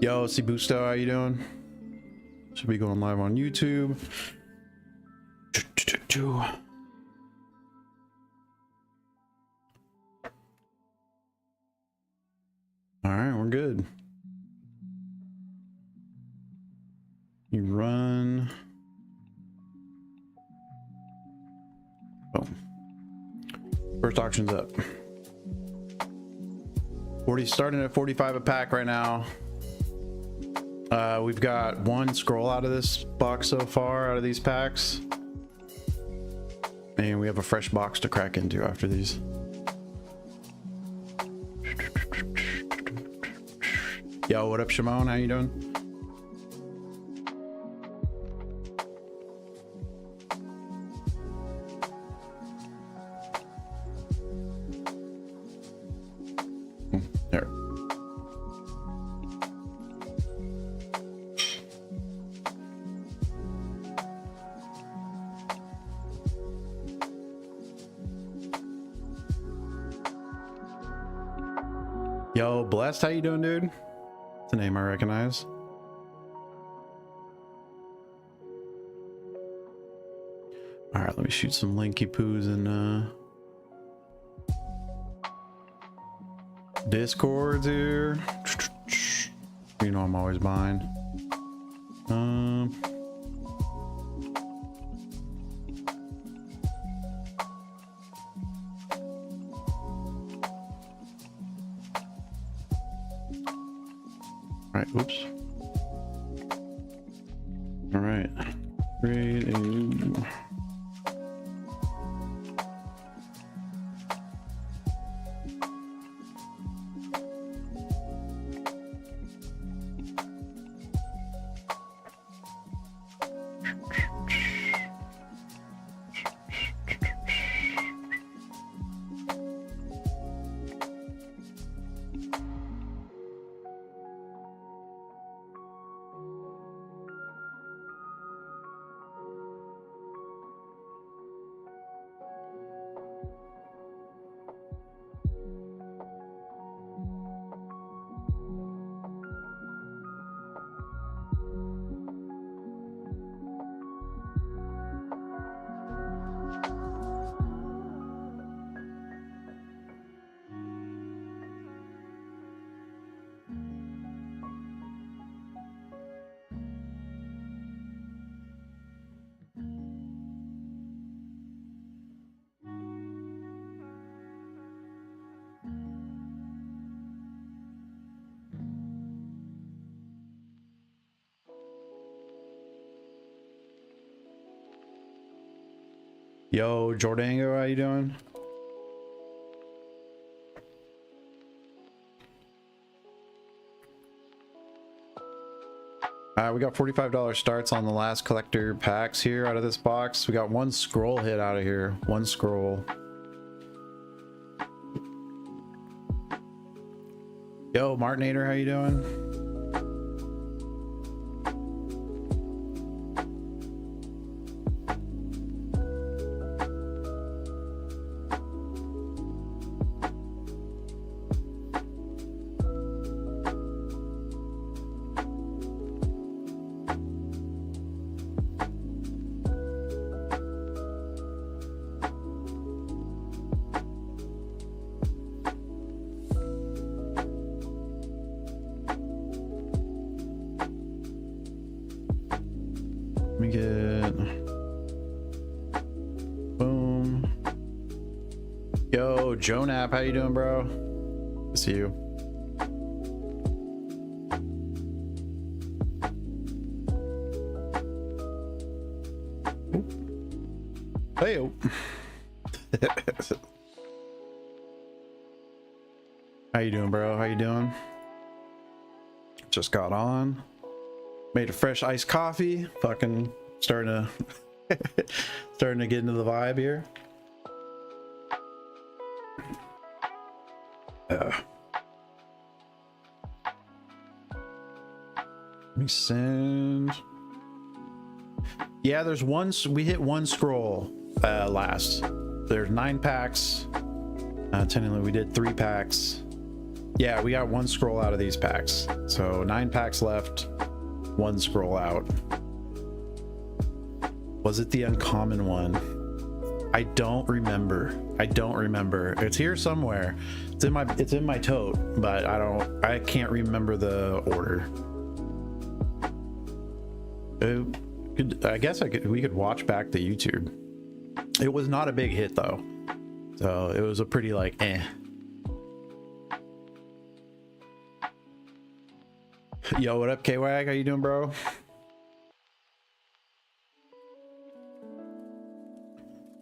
Yo, Cibusto, how you doing? Should be going live on YouTube. All right, we're good. You run. Oh. First auction's up. 40, starting at 45 a pack right now. We've got one scroll out of this box so far, out of these packs. And we have a fresh box to crack into after these. Yo, what up, Shimon? How you doing? There. Yo, Blessed, how you doing, dude? It's a name I recognize. All right, let me shoot some linky poos in Discord here. You know I'm always behind. All right, oops. All right, create a new. Yo, Jordango, how you doing? We got $45 starts on the last collector packs here out of this box. We got one scroll hit out of here. One scroll. Yo, Martinator, how you doing? Let me get boom. Yo, Jonap, how you doing, bro? Good to see you. Hey, -o. How you doing, bro? How you doing? Just got on. Made a fresh iced coffee. Fucking starting to get into the vibe here. Let me send. Yeah, there's one. We hit one scroll last. There's 9 packs. Technically, we did 3 packs. Yeah, we got 1 scroll out of these packs. So 9 packs left, 1 scroll out. Was it the uncommon one? I don't remember. I don't remember. It's here somewhere. It's in my tote, but I can't remember the order. I guess we could watch back the YouTube. It was not a big hit though. So it was a pretty like eh. Yo, what up, K-Wag? How you doing, bro?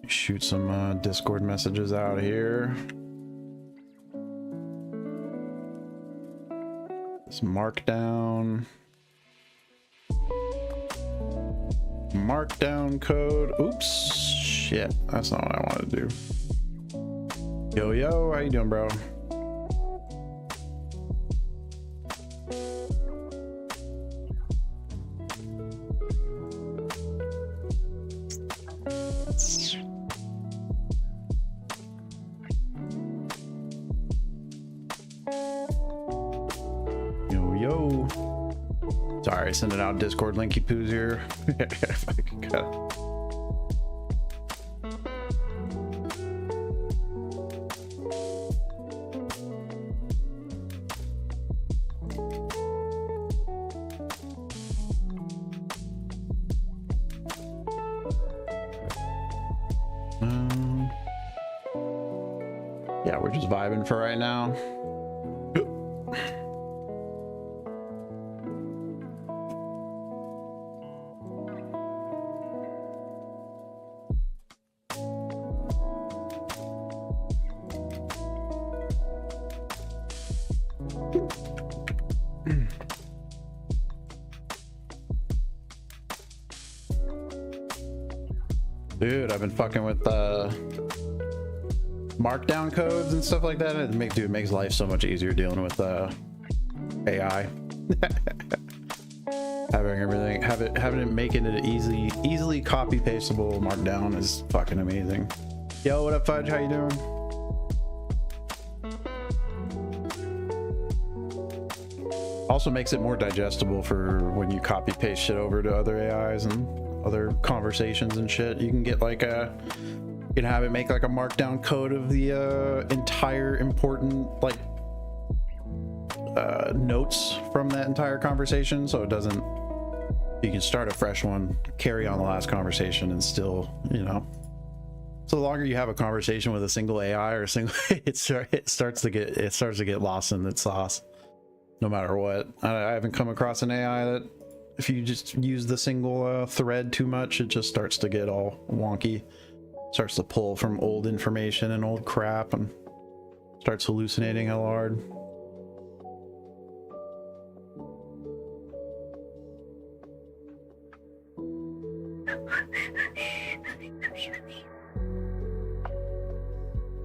Shoot some Discord messages out here. This markdown code. Oops, shit, that's not what I wanted to do. Yo, how you doing, bro? Sorry, sending out Discord linky poos here. If I can cut. Yeah, we're just vibing for right now. Dude, I've been fucking with markdown codes and stuff like that. It makes life so much easier dealing with AI. having it making it easily copy pastable markdown is fucking amazing. Yo, what up, Fudge? How you doing? Also makes it more digestible for when you copy paste shit over to other AIs and other conversations and shit. You can get like you can have it make like a markdown code of the entire important like notes from that entire conversation, so it doesn't, you can start a fresh one, carry on the last conversation, and still, you know, so the longer you have a conversation with a single AI or a single it starts to get lost in its sauce no matter what. I haven't come across an AI that if you just use the single thread too much, it just starts to get all wonky, starts to pull from old information and old crap and starts hallucinating hell hard.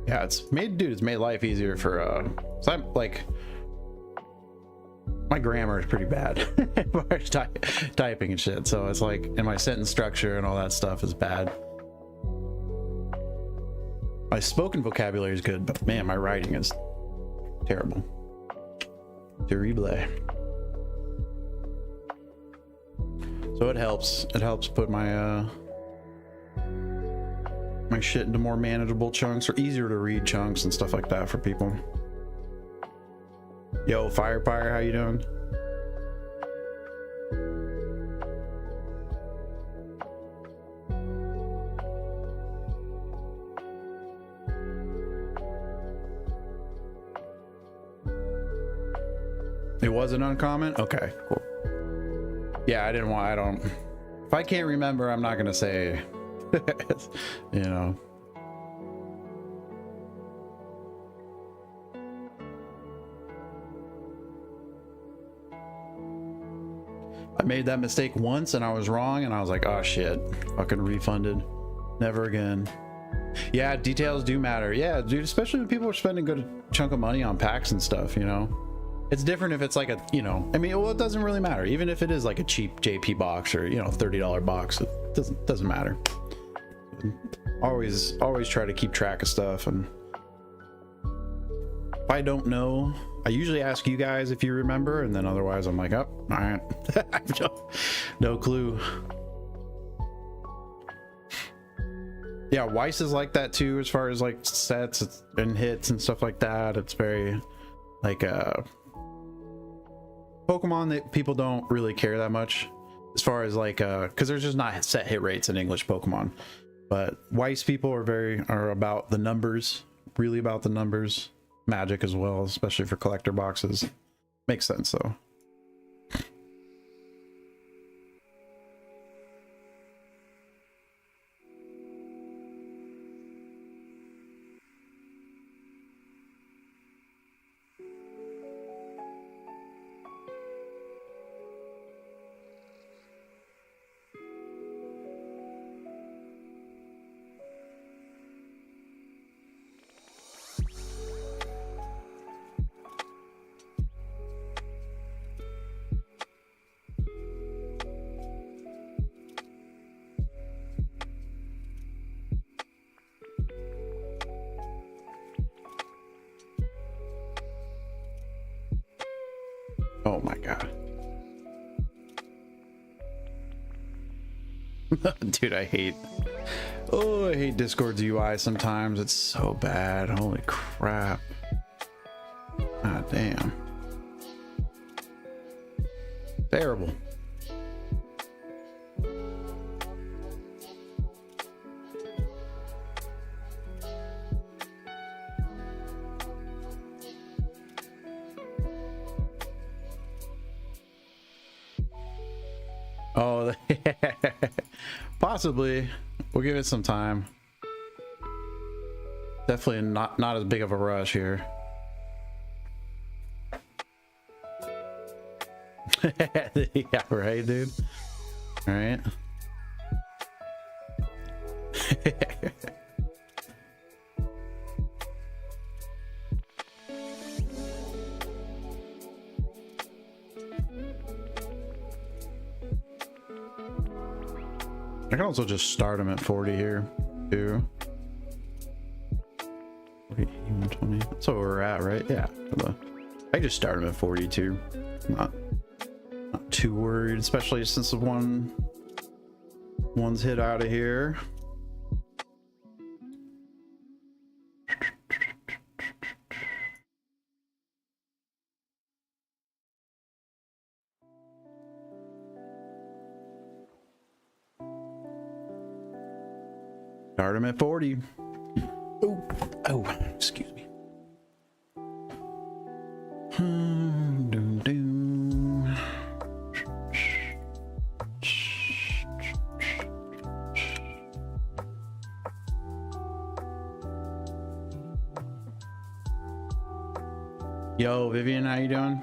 Yeah, it's made life easier for so I'm like, my grammar is pretty bad as far as typing and shit, so it's like, and my sentence structure and all that stuff is bad. My spoken vocabulary is good, but man, my writing is terrible. Terrible. So it helps put my my shit into more manageable chunks or easier to read chunks and stuff like that for people. Yo, Firepire, how you doing? It wasn't uncommon? Okay, cool. Yeah, I don't, if I can't remember, I'm not gonna say, you know. I made that mistake once and I was wrong and I was like, oh shit, fucking refunded, never again. Yeah, details do matter. Yeah, dude, especially when people are spending a good chunk of money on packs and stuff, you know. It's different if it's like a, you know, I mean, well, it doesn't really matter. Even if it is like a cheap JP box or, you know, $30 box, it doesn't matter. Always try to keep track of stuff. And if I don't know, I usually ask you guys if you remember, and then otherwise I'm like, oh, all right. I have no clue. Yeah, Weiss is like that too, as far as like sets and hits and stuff like that. It's very like Pokemon that people don't really care that much as far as like because there's just not set hit rates in English Pokemon. But Weiss people are about the numbers, really about the numbers. Magic as well, especially for collector boxes. Makes sense though. Oh my god. Dude, I hate Discord's UI sometimes. It's so bad. Holy crap. God damn. Terrible. Oh, possibly. We'll give it some time. Definitely not as big of a rush here. Yeah, right, dude. All right. I can also just start them at 40 here, too. 120. That's what we're at, right? Yeah. I just start them at 42. Not too worried, especially since the one's hit out of here. Start him at 40. Oh, excuse me. Doom, doom. Yo, Vivian, how you doing?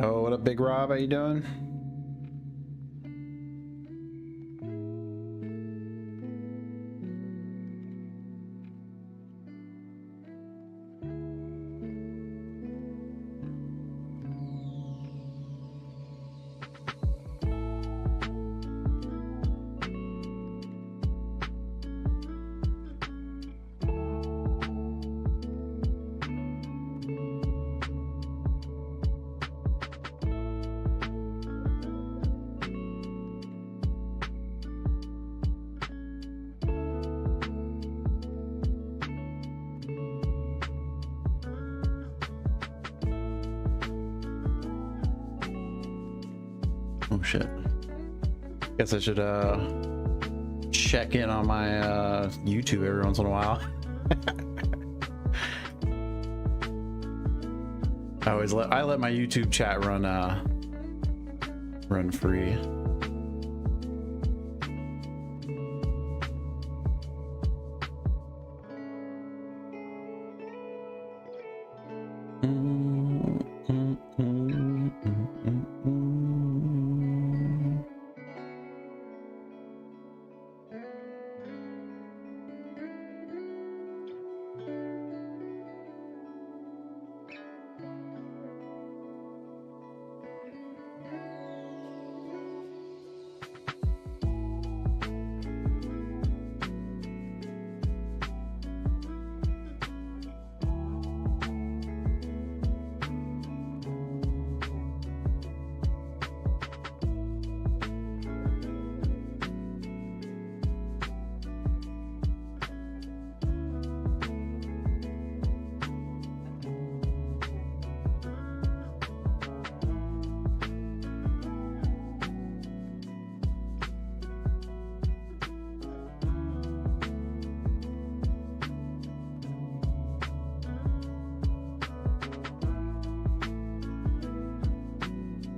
Yo, what up, Big Rob? How you doing? Oh shit. Guess I should check in on my YouTube every once in a while. I let my YouTube chat run free.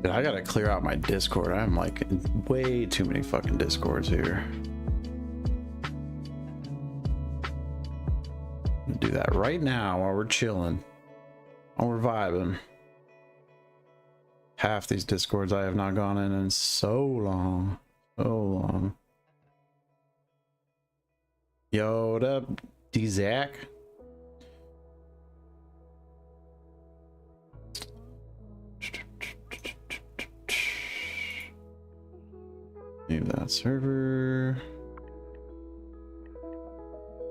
I gotta clear out my Discord. I'm like way too many fucking Discords here. I'm gonna do that right now while we're chilling, while we're vibing. Half these Discords I have not gone in so long, so long. Yo, what up, D-Zach? Leave that server.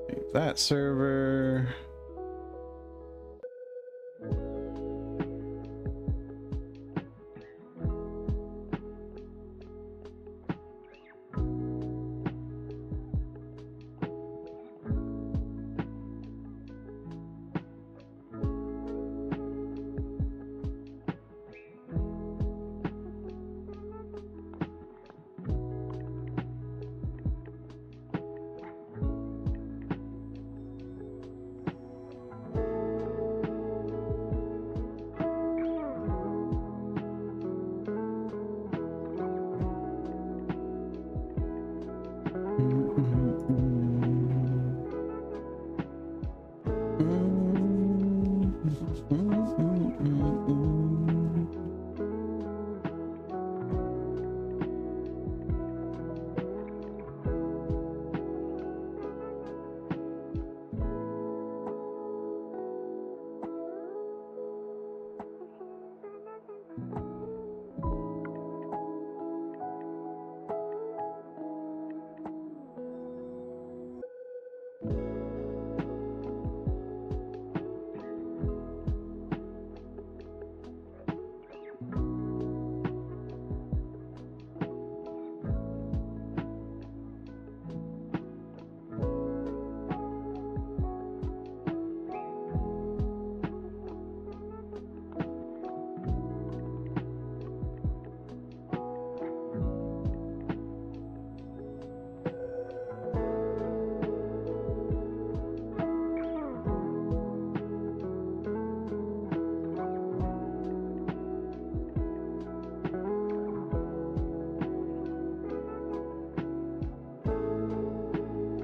Leave that server.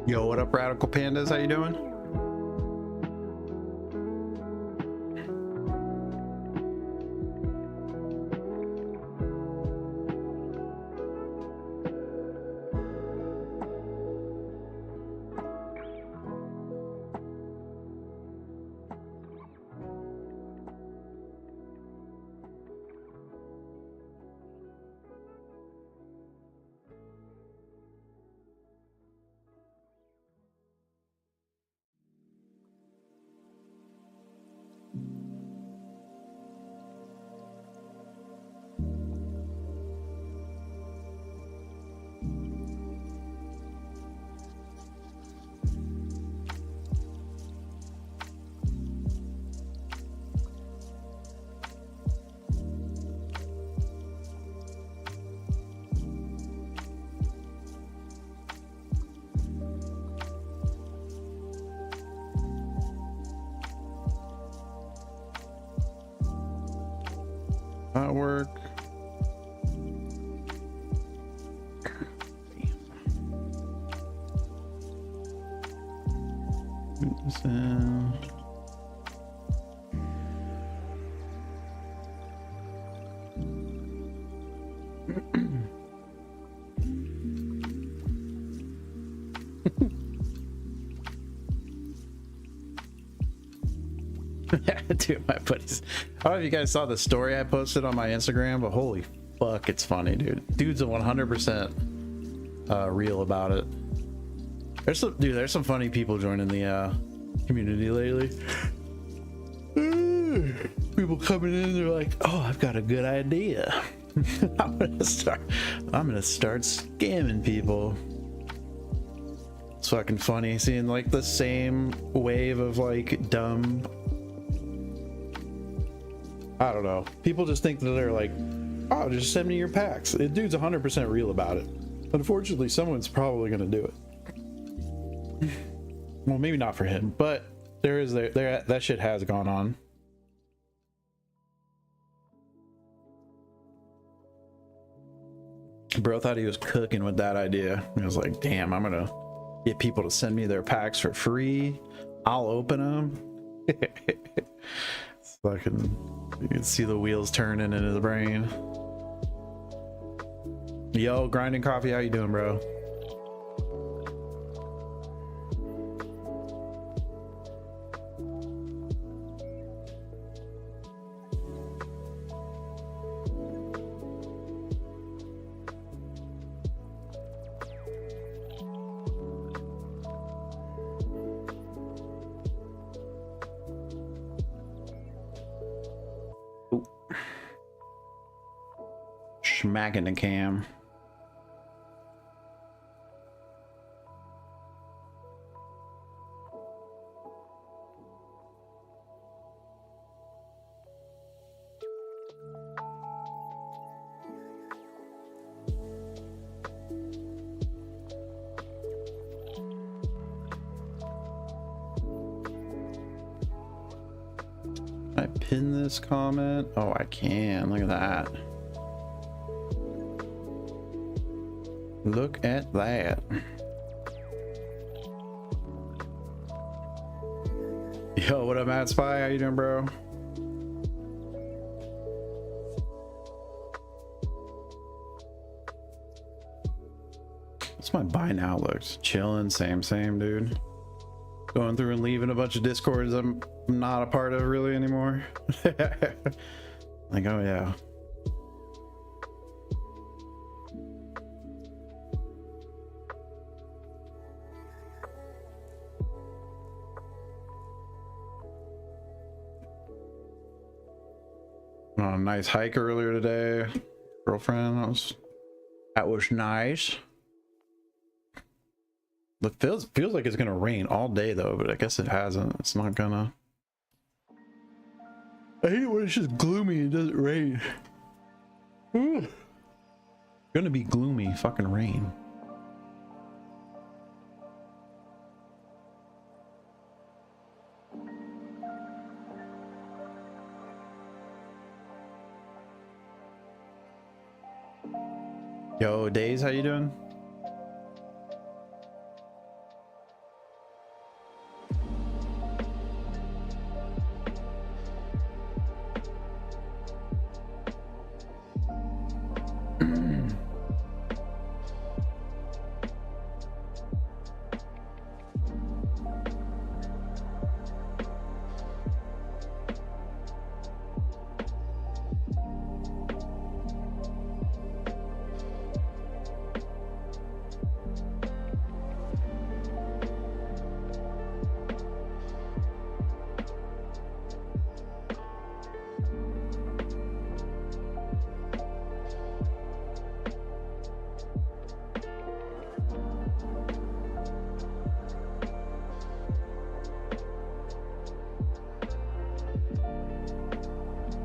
Yo, what up, Radical Pandas? How you doing? that work? Put this in. Dude, my buddies. I don't know if you guys saw the story I posted on my Instagram, but holy fuck, it's funny, dude. Dude's a 100% real about it. There's some funny people joining the community lately. People coming in, they're like, "Oh, I've got a good idea. I'm gonna start scamming people." It's fucking funny seeing like the same wave of like dumb, I don't know, people just think that they're like, "Oh, just send me your packs." The dude's 100% real about it. Unfortunately, someone's probably gonna do it. Well, maybe not for him, but that shit has gone on. Bro thought he was cooking with that idea. He was like, "Damn, I'm gonna get people to send me their packs for free. I'll open them." It's fucking, you can see the wheels turning in his brain. Yo, Grinding Coffee, how you doing, bro? Smacking the cam. Can I pin this comment? Oh, I can. Look at that. Look at that. Yo, what up, Matt Spy? How you doing, bro? What's my buy now looks? Chilling, same, dude. Going through and leaving a bunch of discords I'm not a part of really anymore. Like, oh yeah. On a nice hike earlier today, girlfriend. That was nice. It feels like it's gonna rain all day though, but I guess it hasn't. It's not gonna. I hate when it's just gloomy and doesn't rain. It's gonna be gloomy fucking rain. Yo, Days, how you doing?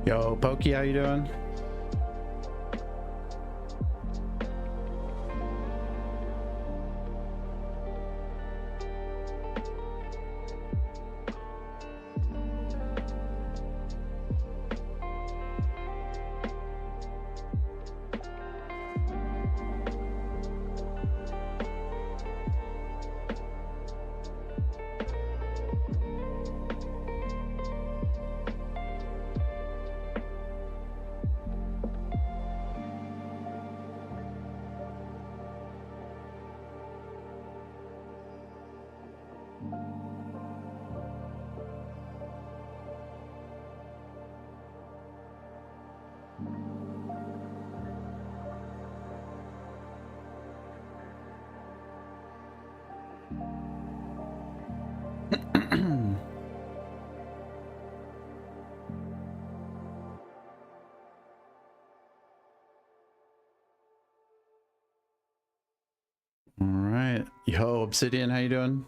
Yo, Pokey, how you doing? All right, yo, Obsidian, how you doing?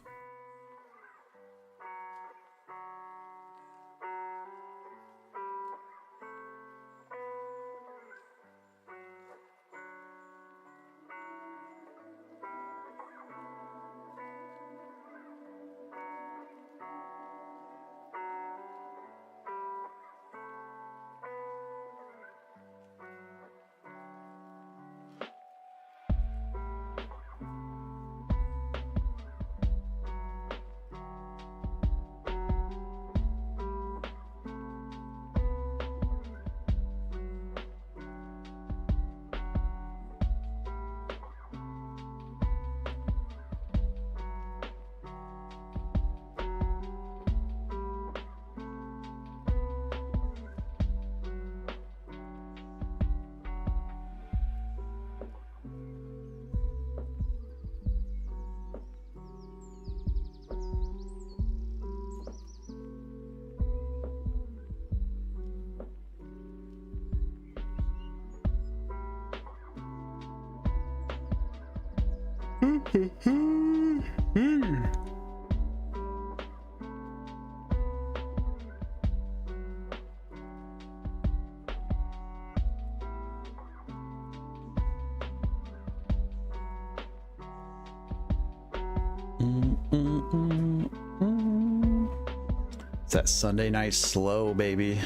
It's that Sunday night slow, baby.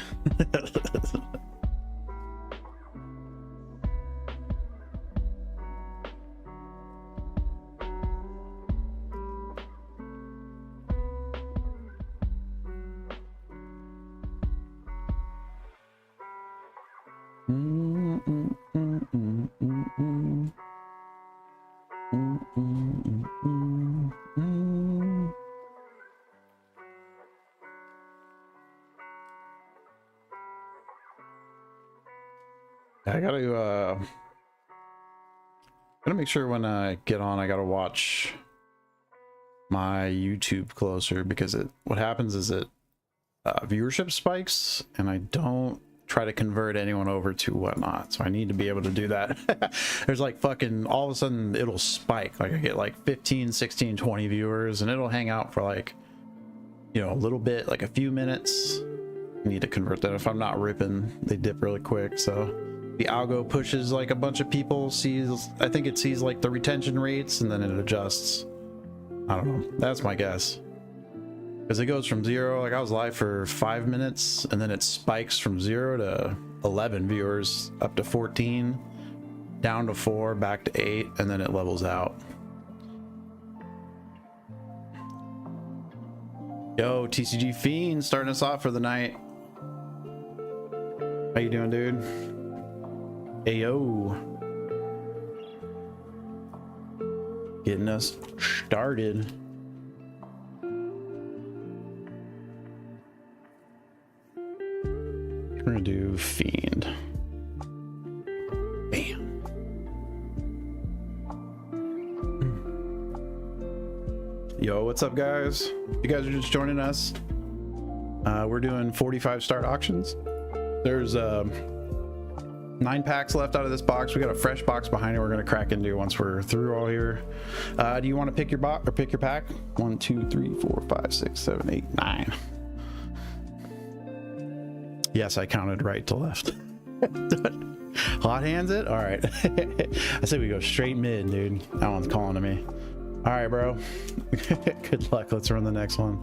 I gotta make sure when I get on, I gotta watch my YouTube closer, because what happens is viewership spikes and I don't try to convert anyone over to whatnot, so I need to be able to do that. There's like fucking all of a sudden it'll spike, like I get like 15, 16, 20 viewers and it'll hang out for like, you know, a little bit, like a few minutes. I need to convert that. If I'm not ripping, they dip really quick. So the algo pushes like a bunch of people, I think it sees like the retention rates and then it adjusts. I don't know, that's my guess, because it goes from 0, like I was live for 5 minutes and then it spikes from 0 to 11 viewers up to 14, down to 4, back to 8, and then it levels out. Yo, TCG Fiend starting us off for the night. How you doing, dude? Hey, yo. Getting us started. We're gonna do Fiend. Bam. Yo, what's up, guys? You guys are just joining us. We're doing 45 start auctions. There's 9 packs left out of this box. We got a fresh box behind it we're gonna crack into once we're through all here. Do you want to pick your box or pick your pack? 1, 2, 3, 4, 5, 6, 7, 8, 9. Yes, I counted right to left. Hot hands it? All right. I say we go straight mid, dude. That one's calling to me. All right, bro. Good luck. Let's run the next one.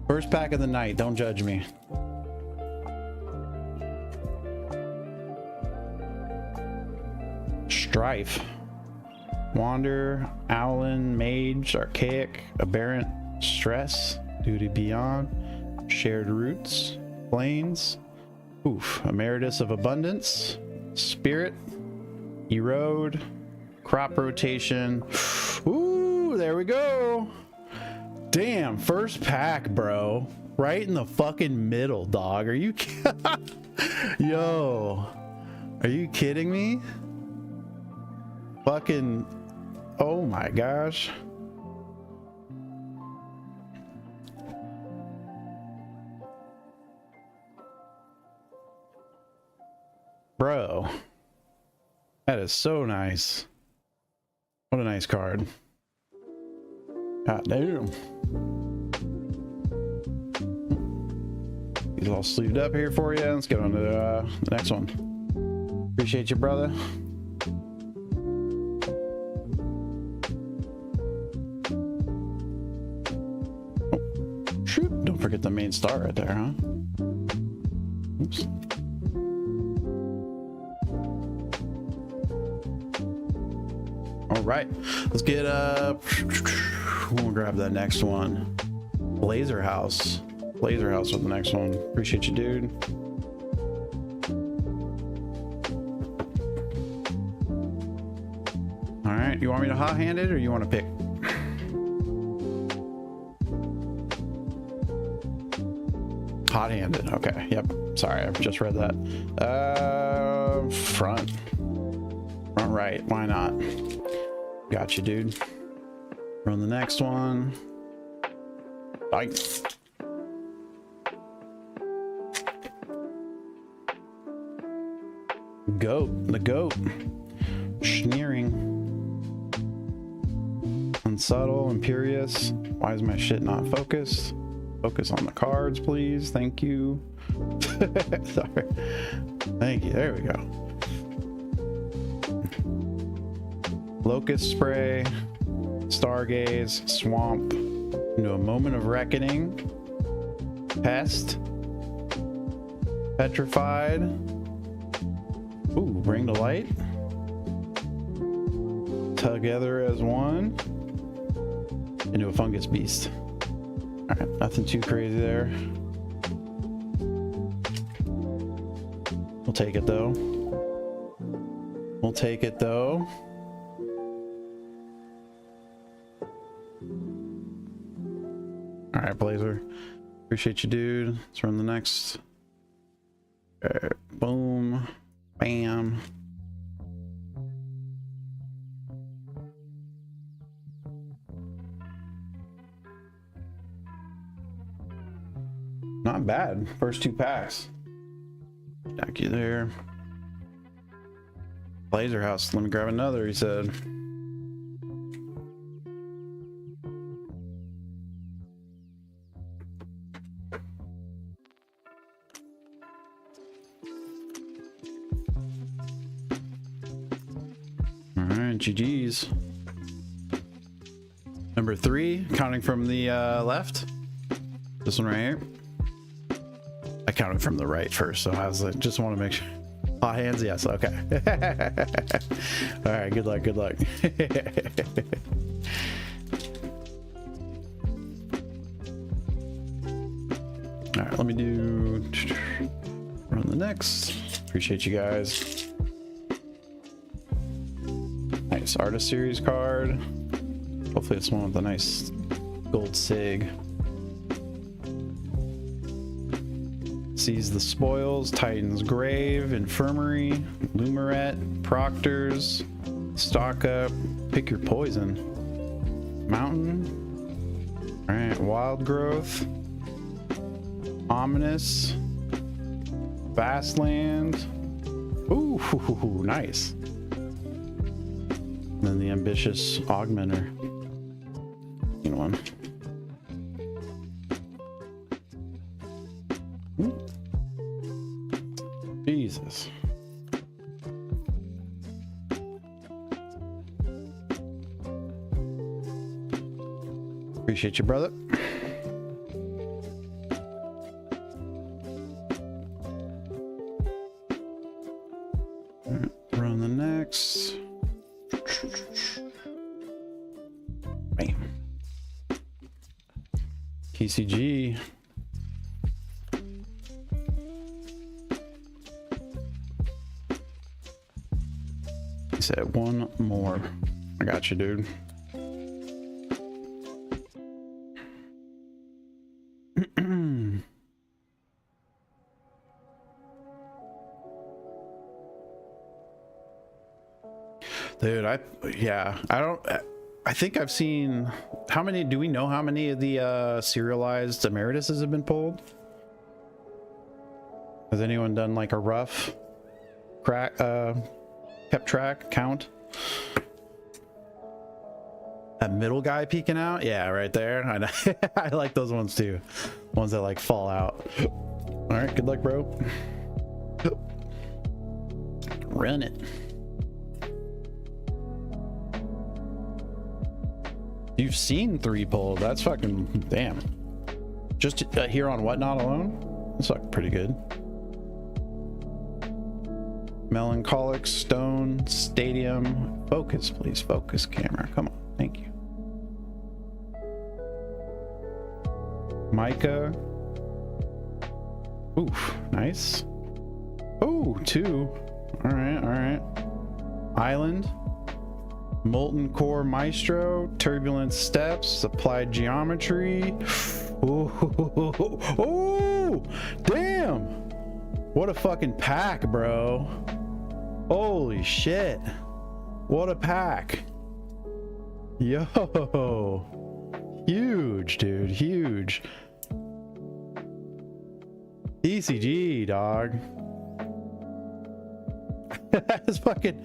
First pack of the night. Don't judge me. Strife. Wander, Owlin, Mage, Archaic, Aberrant, Stress, Duty Beyond, Shared Roots, Plains, Emeritus of Abundance, Spirit, Erode, Crop Rotation. Ooh, there we go. Damn, first pack, bro. Right in the fucking middle, dog. Are you Yo, are you kidding me? Fucking, oh my gosh. bro. That is so nice. What a nice card. God damn. He's all sleeved up here for you. Let's get on to the next one. Appreciate you, brother. Oh, shoot. Don't forget the main star right there, huh? Oops. All right, let's get we'll grab that next one. Blazer House with the next one. Appreciate you, dude. All right, you want me to hot-hand it or you want to pick? Hot-handed. Okay, yep. Sorry, I've just read that. Front right. Why not? Got you, dude. Run the next one. Nice. The goat. Sneering. Unsubtle, imperious. Why is my shit not focused? Focus on the cards, please. Thank you. Sorry. Thank you. There we go. Locust Spray, Stargaze, Swamp, into a Moment of Reckoning, Pest, Petrified, ooh, Bring to Light, Together as One, into a Fungus Beast. Alright, nothing too crazy there. We'll take it though. All right, Blazer. Appreciate you, dude. Let's run the next. Boom. Bam. Not bad. First two packs. Stack you there. Blazer House. Let me grab another, he said. GG's. Number 3, counting from the left. This one right here. I counted from the right first, so I was like, just want to make sure. Hot hands, yes, okay. All right, good luck. All right, let me run the next. Appreciate you guys. Nice Artist Series card. Hopefully it's one with a nice gold sig. Seize the Spoils, Titan's Grave, Infirmary, Lumaret, Proctors, Stock Up, Pick Your Poison, Mountain. All right, Wild Growth, Ominous, Vastland. Ooh, nice. And then the Ambitious Augmenter. You know one. Jesus. Appreciate you, brother. Run the next. Bam. TCG. He said one more. I got you, dude. Dude, I think I've seen, how many, do we know how many of the serialized Emerituses have been pulled? Has anyone done like a rough kept track count. That middle guy peeking out, yeah, right there. I know. I like those ones too, ones that like fall out. All right, good luck, bro. Run it. You've seen 3 pulls. That's fucking damn. Just here on Whatnot alone, that's like pretty good. Melancholic, Stone, Stadium. Focus, please. Focus, camera. Come on. Thank you. Micah. Oof. Nice. Oh, 2. All right. All right. Island. Molten Core Maestro. Turbulent Steps. Applied Geometry. Oh, damn. What a fucking pack, bro. Holy shit. What a pack. Yo. Huge, dude. Huge. ECG, dog. That's fucking...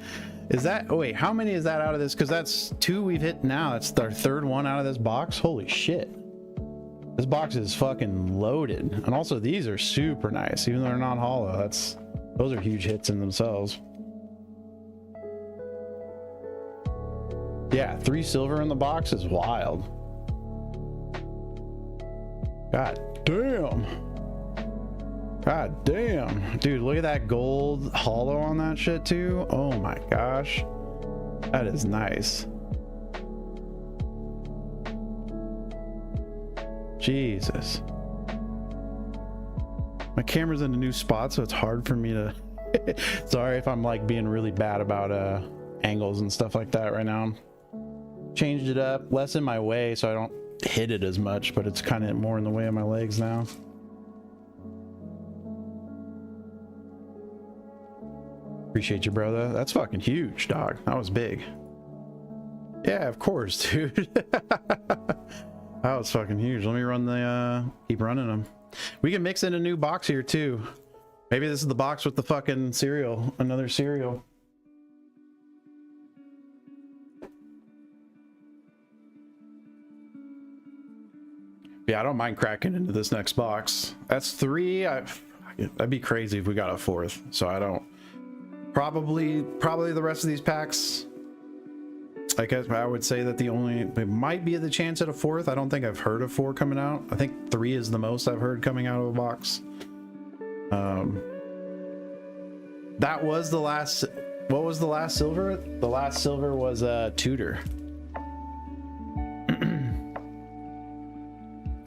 Is that... Oh, wait. How many is that out of this? Because that's 2 we've hit now. That's our 3rd one out of this box. Holy shit. This box is fucking loaded. And also, these are super nice. Even though they're not hollow. Those are huge hits in themselves. Yeah, 3 silver in the box is wild. God damn. God damn. Dude, look at that gold hollow on that shit too. Oh my gosh. That is nice. Jesus. My camera's in a new spot, so it's hard for me to... Sorry if I'm like being really bad about angles and stuff like that right now. Changed it up, less in my way so I don't hit it as much, but it's kind of more in the way of my legs now. Appreciate you, brother. That's fucking huge, dog. That was big. Yeah, of course, dude. That was fucking huge. Let me run the keep running them. We can mix in a new box here too. Maybe this is the box with the fucking cereal, another cereal. Yeah, I don't mind cracking into this next box. That's 3. That'd be crazy if we got a 4th. So I don't. Probably the rest of these packs. I guess I would say that it might be the chance at a 4th. I don't think I've heard of 4 coming out. I think 3 is the most I've heard coming out of a box. That was the last. What was the last silver? The last silver was Tutor.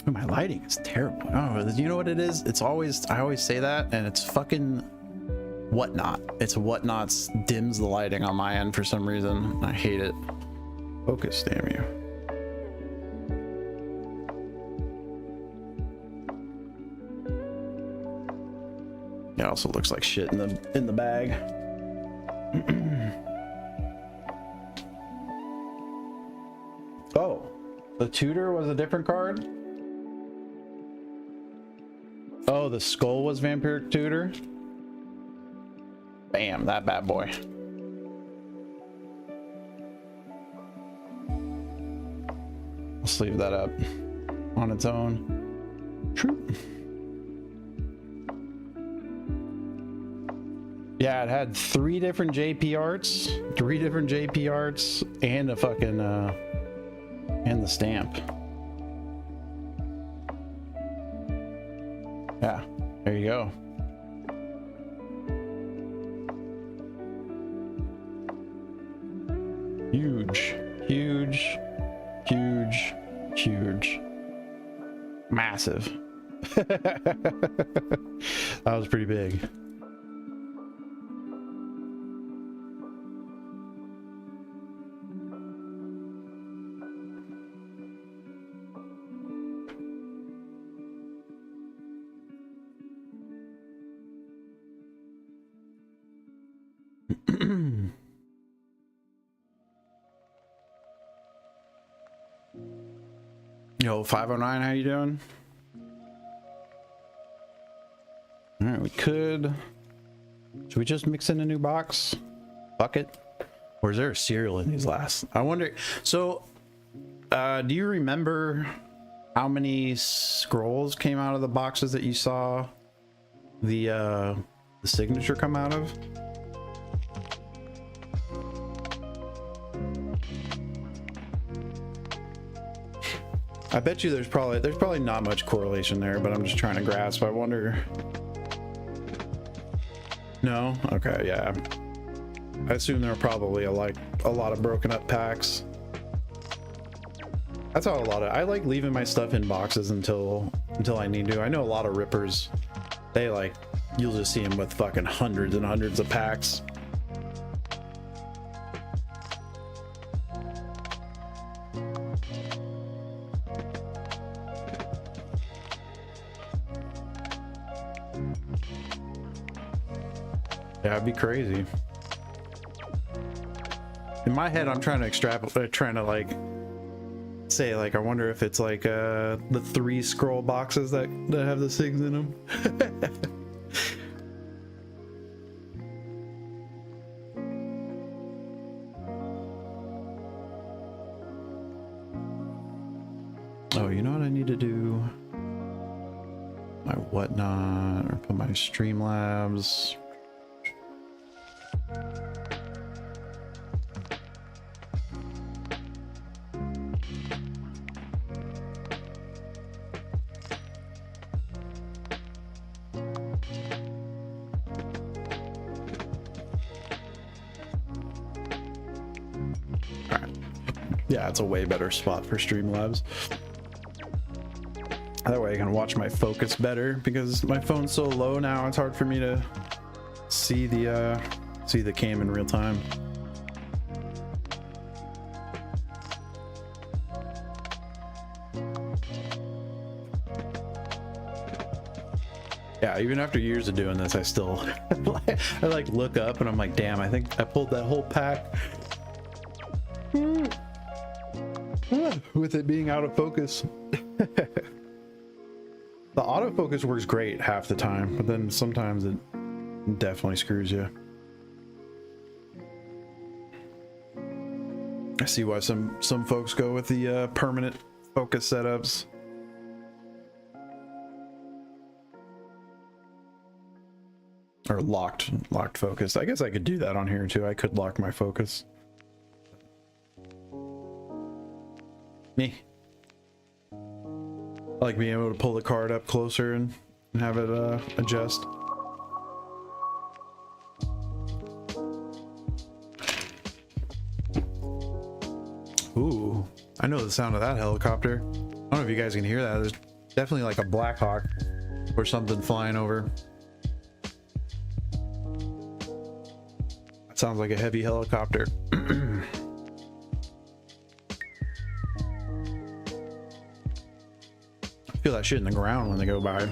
My lighting is terrible. Oh, you know what it is? It's always, I always say that, and it's fucking Whatnot. It's Whatnot's dims the lighting on my end for some reason. I hate it. Focus, damn you. It also looks like shit in the bag. Oh, the Tutor was a different card? Oh, the skull was Vampiric Tutor? Bam, that bad boy. Let's leave that up on its own. True. Yeah, it had 3 different JP arts, and a fucking, and the stamp. Yeah, there you go. Huge, huge, huge, huge. Massive. That was pretty big. Yo, 509, how you doing? All right, we could Should we just mix in a new box? Fuck it. Or is there a cereal in these last? I wonder. So, do you remember how many scrolls came out of the boxes that you saw the signature come out of? I bet you there's probably not much correlation there, but I'm just trying to grasp. I wonder. No? Okay, yeah. I assume there are probably a lot of broken up packs. That's how I like leaving my stuff in boxes until I need to. I know a lot of rippers, they like, you'll just see them with fucking hundreds and hundreds of packs. Yeah, it'd be crazy. In my head, I'm trying to extrapolate, trying to like say, like, I wonder if it's like the 3 scroll boxes that have the SIGs in them. Oh, you know what I need to do? My whatnot, or put my Streamlabs. Yeah, it's a way better spot for Streamlabs. That way I can watch my focus better, because my phone's so low now, it's hard for me to see the cam in real time. Yeah, even after years of doing this, I still I like look up and I'm like, damn, I think I pulled that whole pack. With it being out of focus. The autofocus works great half the time, but then sometimes it definitely screws you. I see why some folks go with the permanent focus setups. Or locked focus. I guess I could do that on here too. I could lock my focus. Me. I like being able to pull the card up closer and have it adjust. Ooh, I know the sound of that helicopter. I don't know if you guys can hear that. There's definitely like a Black Hawk or something flying over. That sounds like a heavy helicopter. Feel that shit in the ground when they go by.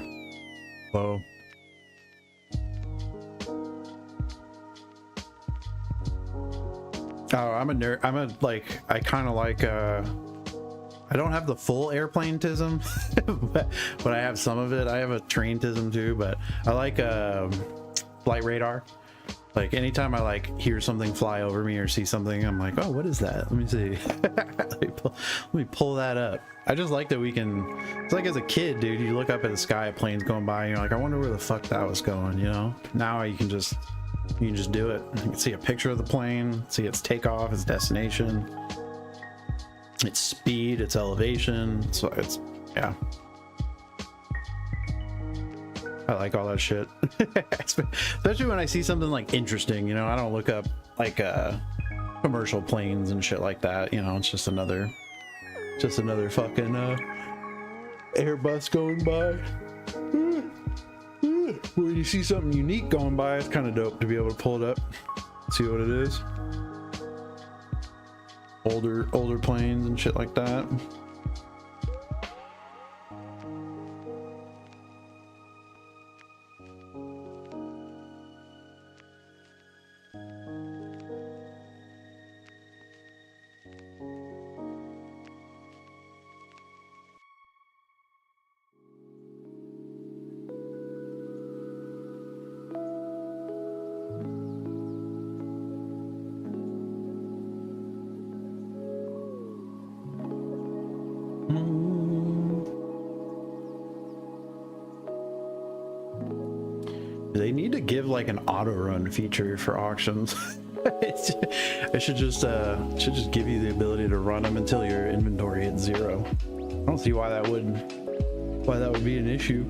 Whoa. Oh, I'm a nerd. I kind of like, I don't have the full airplane-tism, but I have some of it. I have a train-tism too, but I like flight radar. Like anytime I like hear something fly over me or see something, I'm like, oh, what is that? Let me see. Let me pull that up. I just like that we can, it's like as a kid, dude, you look up at the sky, planes going by, and you're like, I wonder where the fuck that was going, you know? Now you can just do it. You can see a picture of the plane, see its takeoff, its destination, its speed, its elevation. So it's, yeah. I like all that shit. Especially when I see something like interesting, you know, I don't look up like commercial planes and shit like that, you know, it's just another fucking Airbus going by. When you see something unique going by, it's kind of dope to be able to pull it up, see what it is. Older planes and shit like that. They need to give like an auto run feature for auctions. It should just give you the ability to run them until your inventory hits 0. I don't see why that would be an issue.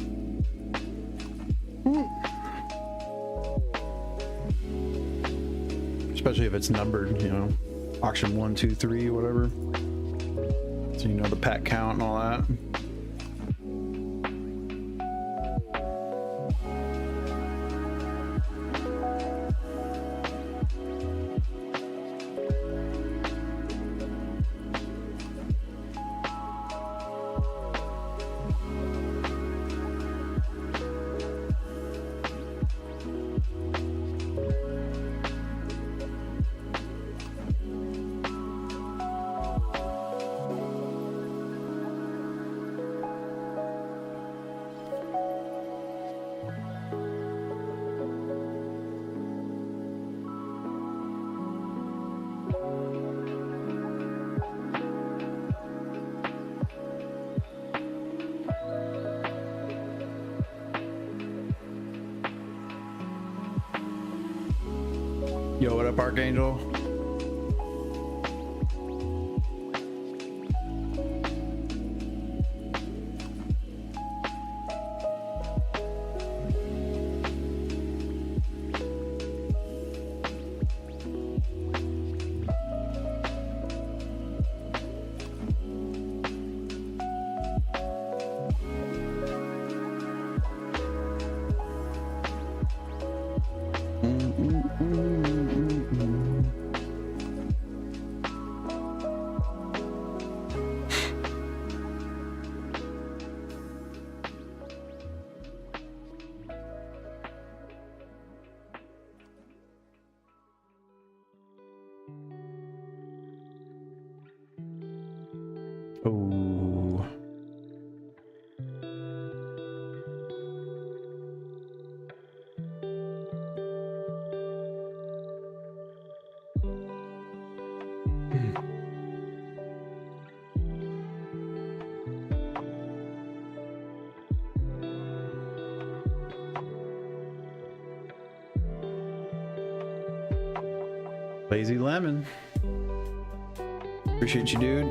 Especially if it's numbered, you know, auction 1, 2, 3, whatever. So you know the pack count and all that. Yo, what up, Archangel? Oh. Lazy Lemon. Appreciate you, dude.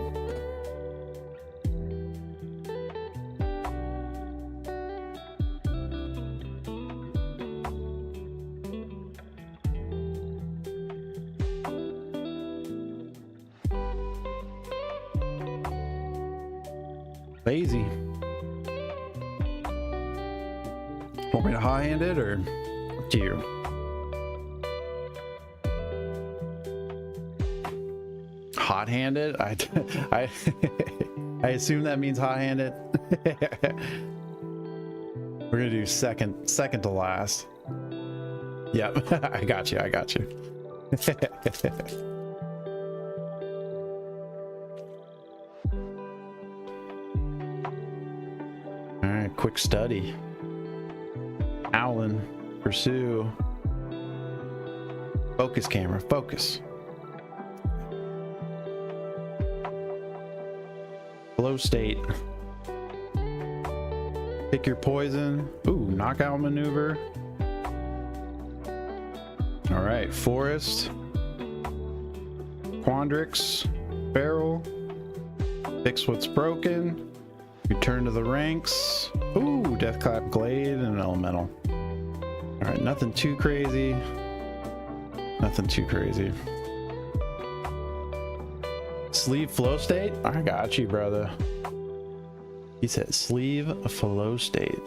Lazy. Want me to high-hand it or up to you? Hot-handed? I assume that means hot-handed. We're gonna do second to last. Yep, I got you. All right, quick study. Alan, pursue. Focus, camera, focus. Flow state. Pick your poison. Ooh, knockout maneuver. All right, forest. Quandrix. Barrel. Fix what's broken. Return to the ranks. Ooh, Deathclap Glade and an elemental. All right, nothing too crazy. Nothing too crazy. Sleeve flow state? I got you, brother. He said sleeve flow state.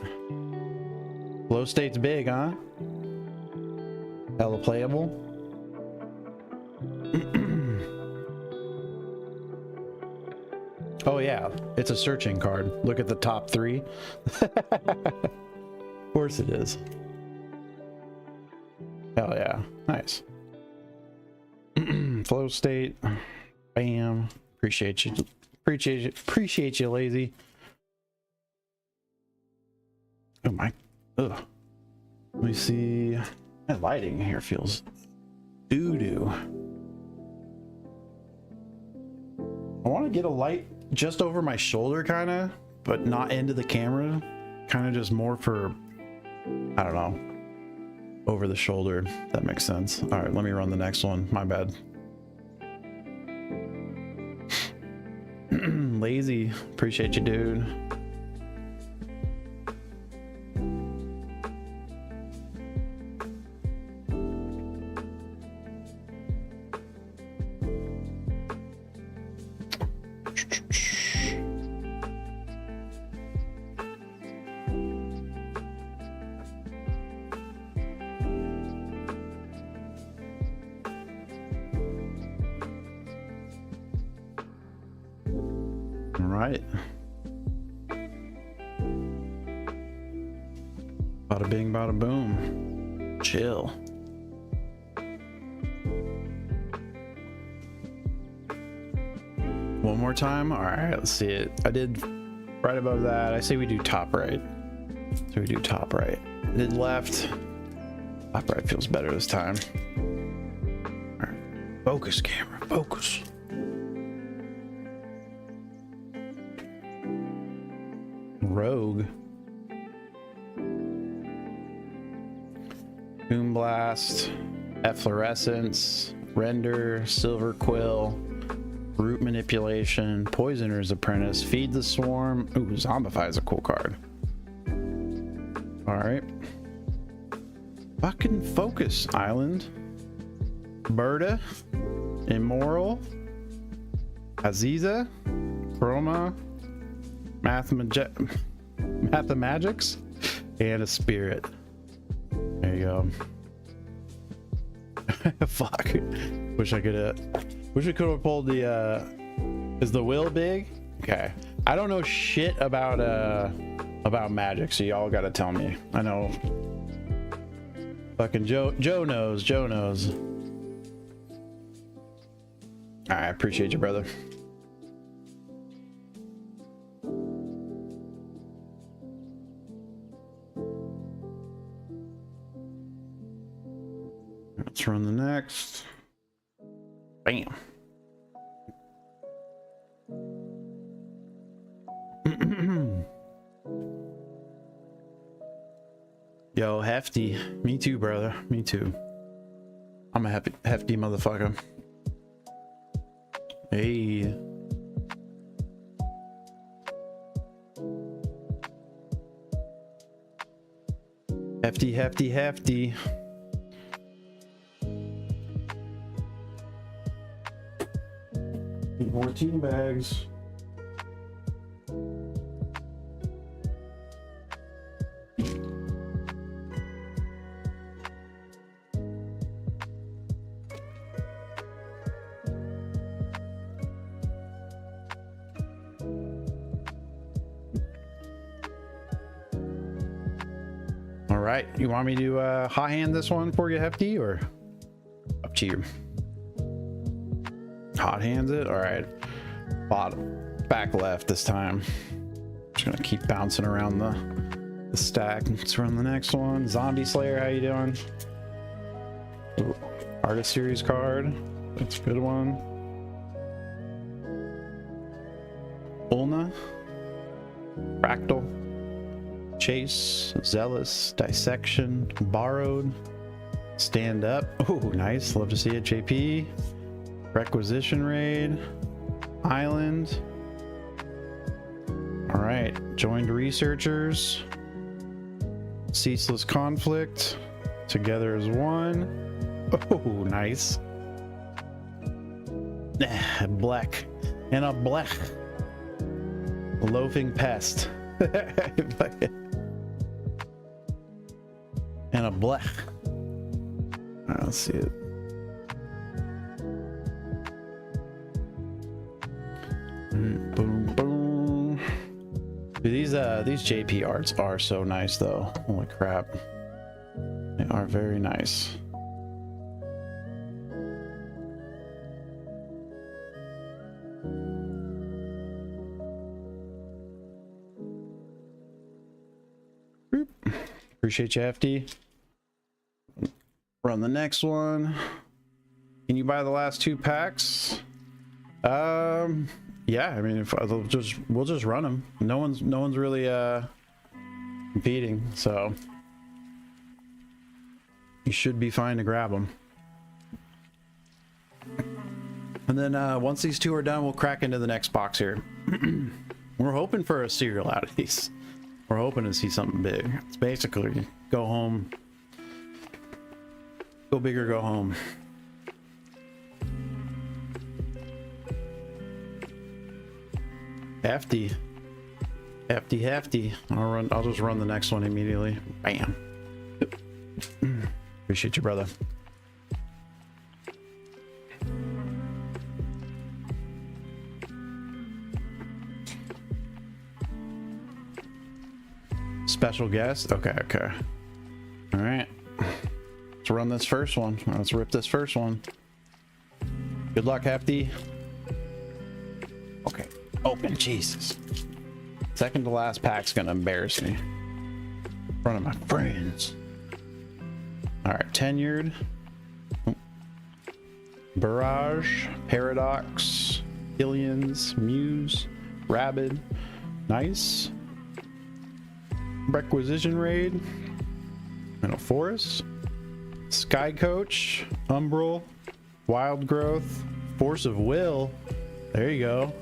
Flow state's big, huh? Hella playable. Oh yeah, it's a searching card. Look at the top 3. Of course it is. Hell yeah, nice. Flow state. Bam. Appreciate you, Lazy. Oh my. Ugh. Let me see. My lighting here feels doo-doo. I want to get a light just over my shoulder kind of, but not into the camera, kind of just more for, I don't know, over the shoulder. That makes sense. All right, let me run the next one. My bad. Lazy, appreciate you, dude. Right. Bada bing, bada boom. Chill. One more time. All right, let's see it. I did right above that. I say we do top right. So we do top right. I did left. Top right feels better this time. All right. Focus, camera. Focus. Rogue. Boom Blast, Efflorescence, Render, Silver Quill, Root Manipulation, Poisoner's Apprentice, Feed the Swarm. Ooh, Zombify is a cool card. Alright. Fucking focus, Island. Berta, Immoral, Aziza, Chroma, Mathemagics, and a Spirit. There you go. Fuck. Wish I could have pulled the is the will big? Okay. I don't know shit about magic, so y'all gotta tell me. I know fucking Joe knows. I appreciate you, brother. Let's run the next. Bam. Yo, hefty. Me too, brother. Me too. I'm a hefty motherfucker. Hey. Hefty. Need more team bags. All right, you want me to hot hand this one for you, Hefty, or up to you? Hot hands it. All right, bottom, back left this time. Just gonna keep bouncing around the stack. Let's run the next one. Zombie Slayer, how you doing? Ooh, artist series card. That's a good one. Ulna, Fractal, Chase, Zealous, Dissection, Borrowed, Stand Up. Oh, nice. Love to see it. JP. Requisition Raid, Island. All right, Joined Researchers, Ceaseless Conflict, Together as One. Oh, nice. Black and a black Loafing Pest. And a black. All right, let's see it. Boom, boom. Dude, these JP arts are so nice though. Holy crap. They are very nice. Boop. Appreciate you, FD. Run the next one. Can you buy the last 2 packs? Yeah, I mean, if we'll just run them. No one's really competing, so you should be fine to grab them. And then once these two are done, we'll crack into the next box here. We're hoping for a serialities. We're hoping to see something big. It's basically go home, go big or go home. Hefty. I'll just run the next one immediately. Bam. Appreciate you, brother. Special guest. Okay. All right. Let's run this first one. Let's rip this first one. Good luck, Hefty. Okay. Open. Jesus. Second to last pack's gonna embarrass me in front of my friends. All right, tenured, barrage, paradox, aliens, muse, rabid, nice, requisition raid, and a forest, sky coach, umbral, wild growth, force of will. There you go.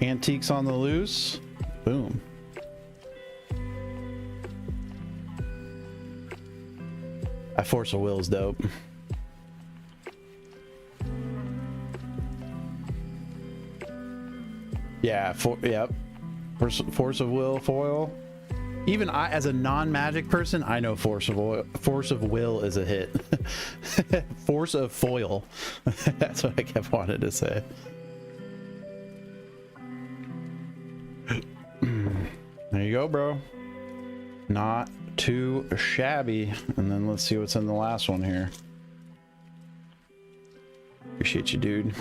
Antiques on the loose. Boom. That force of will is dope. Yeah, yep. Force of will foil. Even I, as a non-magic person, I know force of will is a hit. Force of foil. That's what I kept wanting to say. There you go, bro. Not too shabby. And then let's see what's in the last one here. Appreciate you, dude.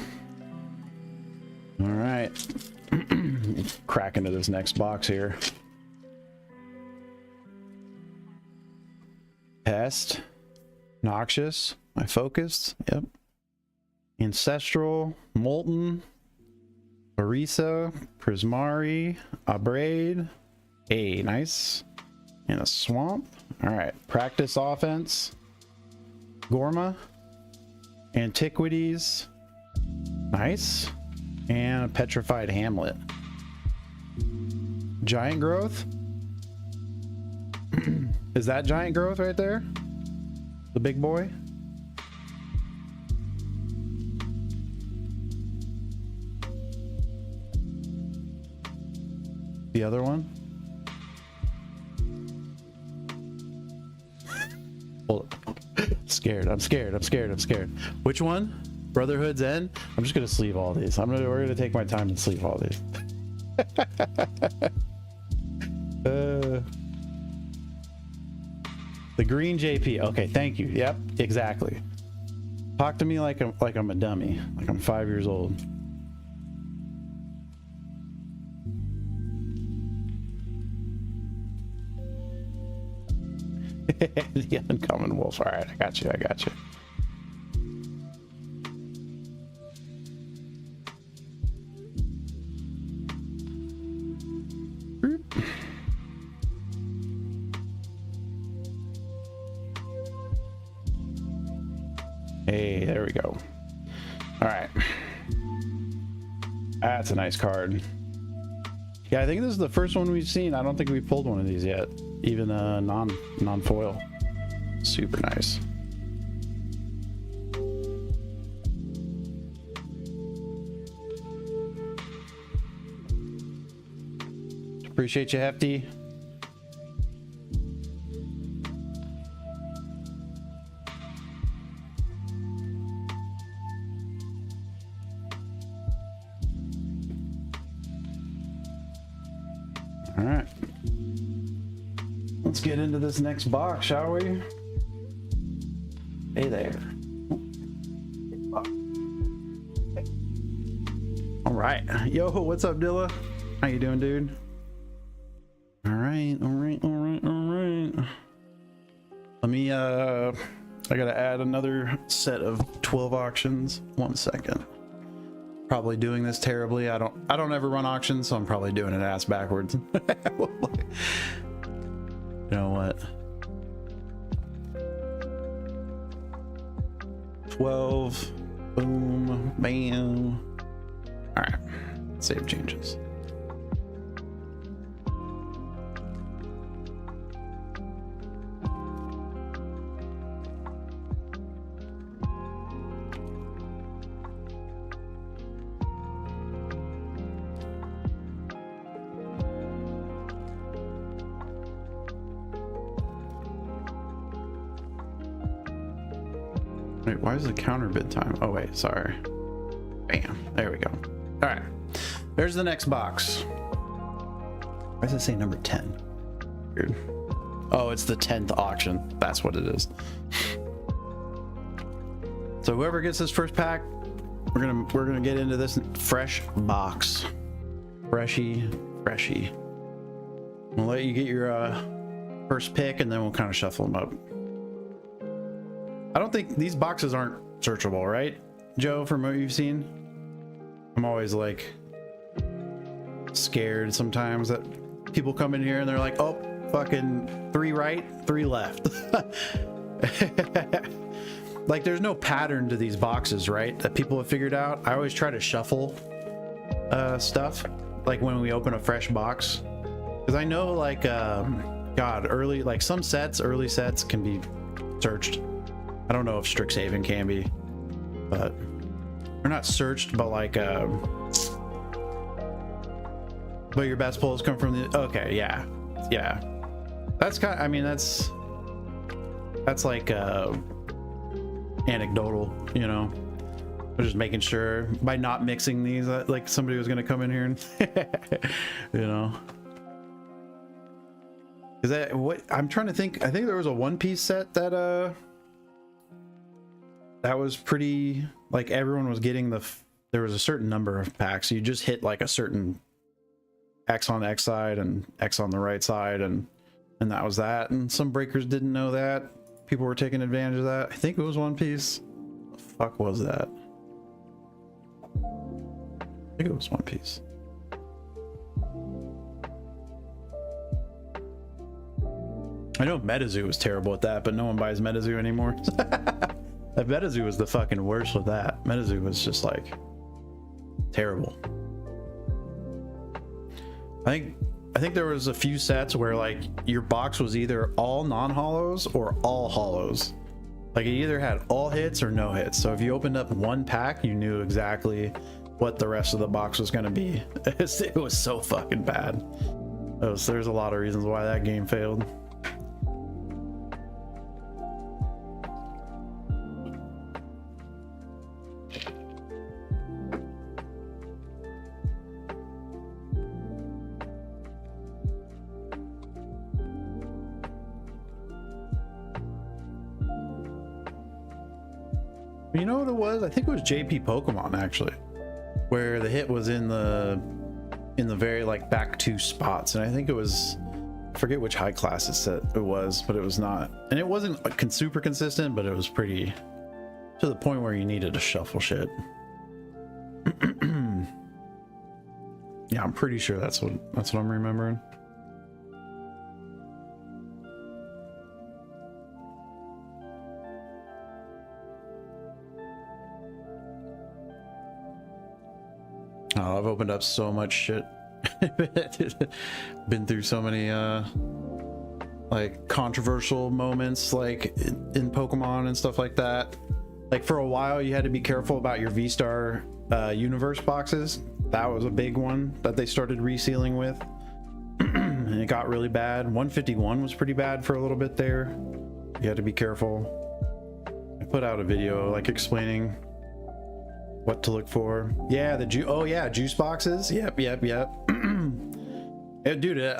All right. Crack into this next box here. Pest. Noxious. I focused. Yep. Ancestral. Molten. Orisa. Prismari. Abrade. A nice. And a swamp. All right. Practice offense. Gorma. Antiquities. Nice. And a petrified hamlet. Giant growth. Is that giant growth right there? The big boy? The other one? Hold on. I'm scared. Which one? Brotherhood's End? I'm just gonna sleeve all these. We're gonna take my time and sleeve all these. The green JP. Okay, thank you. Yep, exactly. Talk to me like I'm a dummy, like I'm 5 years old. The uncommon wolf. All right, I got you. Hey, there we go. All right. That's a nice card. Yeah, I think this is the first one we've seen. I don't think we've pulled one of these yet. Even non-foil. Super nice. Appreciate you, Hefty. All right. Let's get into this next box, shall we? Hey there. All right. Yo, what's up, Dilla? How you doing, dude? All right. Let me, I gotta add another set of 12 auctions. 1 second. probably doing this terribly. I don't ever run auctions, so I'm probably doing it ass backwards. You know what? 12. Boom. Bam. All right. Save changes. Wait, why is the counter bid time? Oh wait, sorry. Bam, there we go. All right, there's the next box. Why does it say number 10? Weird. Oh, it's the 10th auction. That's what it is. So whoever gets this first pack, we're gonna get into this fresh box. Freshy. We'll let you get your first pick, and then we'll kind of shuffle them up. I don't think these boxes aren't searchable, right, Joe, from what you've seen? I'm always like scared sometimes that people come in here and they're like, oh, fucking 3 right, 3 left. Like there's no pattern to these boxes, right, that people have figured out. I always try to shuffle stuff like when we open a fresh box, because I know like God, like some early sets can be searched. I don't know if Strixhaven can be, but they're not searched, but like but your best pulls come from the, okay, yeah, that's kind of, I mean, that's like anecdotal, you know. I'm just making sure by not mixing these, like somebody was gonna come in here and you know, is that what I'm trying to think? I think there was a one-piece set that that was pretty, like everyone was getting there was a certain number of packs. You just hit like a certain X on the X side and X on the right side, and that was that. And some breakers didn't know that. People were taking advantage of that. I think it was One Piece. What the fuck was that? I think it was One Piece. I know MetaZoo was terrible at that, but no one buys MetaZoo anymore. That MetaZoo was the fucking worst with that. MetaZoo was just like terrible. I think there was a few sets where like your box was either all non-hollows or all hollows. Like it either had all hits or no hits. So if you opened up one pack, you knew exactly what the rest of the box was going to be. It was so fucking bad. There's a lot of reasons why that game failed. You know what it was? I think it was JP Pokemon actually, where the hit was in the very like back 2 spots, and I think it was, I forget which high class it was, but it was not, and it wasn't super consistent, but it was pretty to the point where you needed to shuffle shit. Yeah, I'm pretty sure that's what I'm remembering. Oh, I've opened up so much shit. Been through so many like controversial moments like in Pokemon and stuff like that. Like for a while you had to be careful about your V-Star universe boxes. That was a big one that they started resealing with. And it got really bad. 151 was pretty bad for a little bit there. You had to be careful. I put out a video like explaining what to look for. Yeah, juice boxes. Yep. Yeah, dude,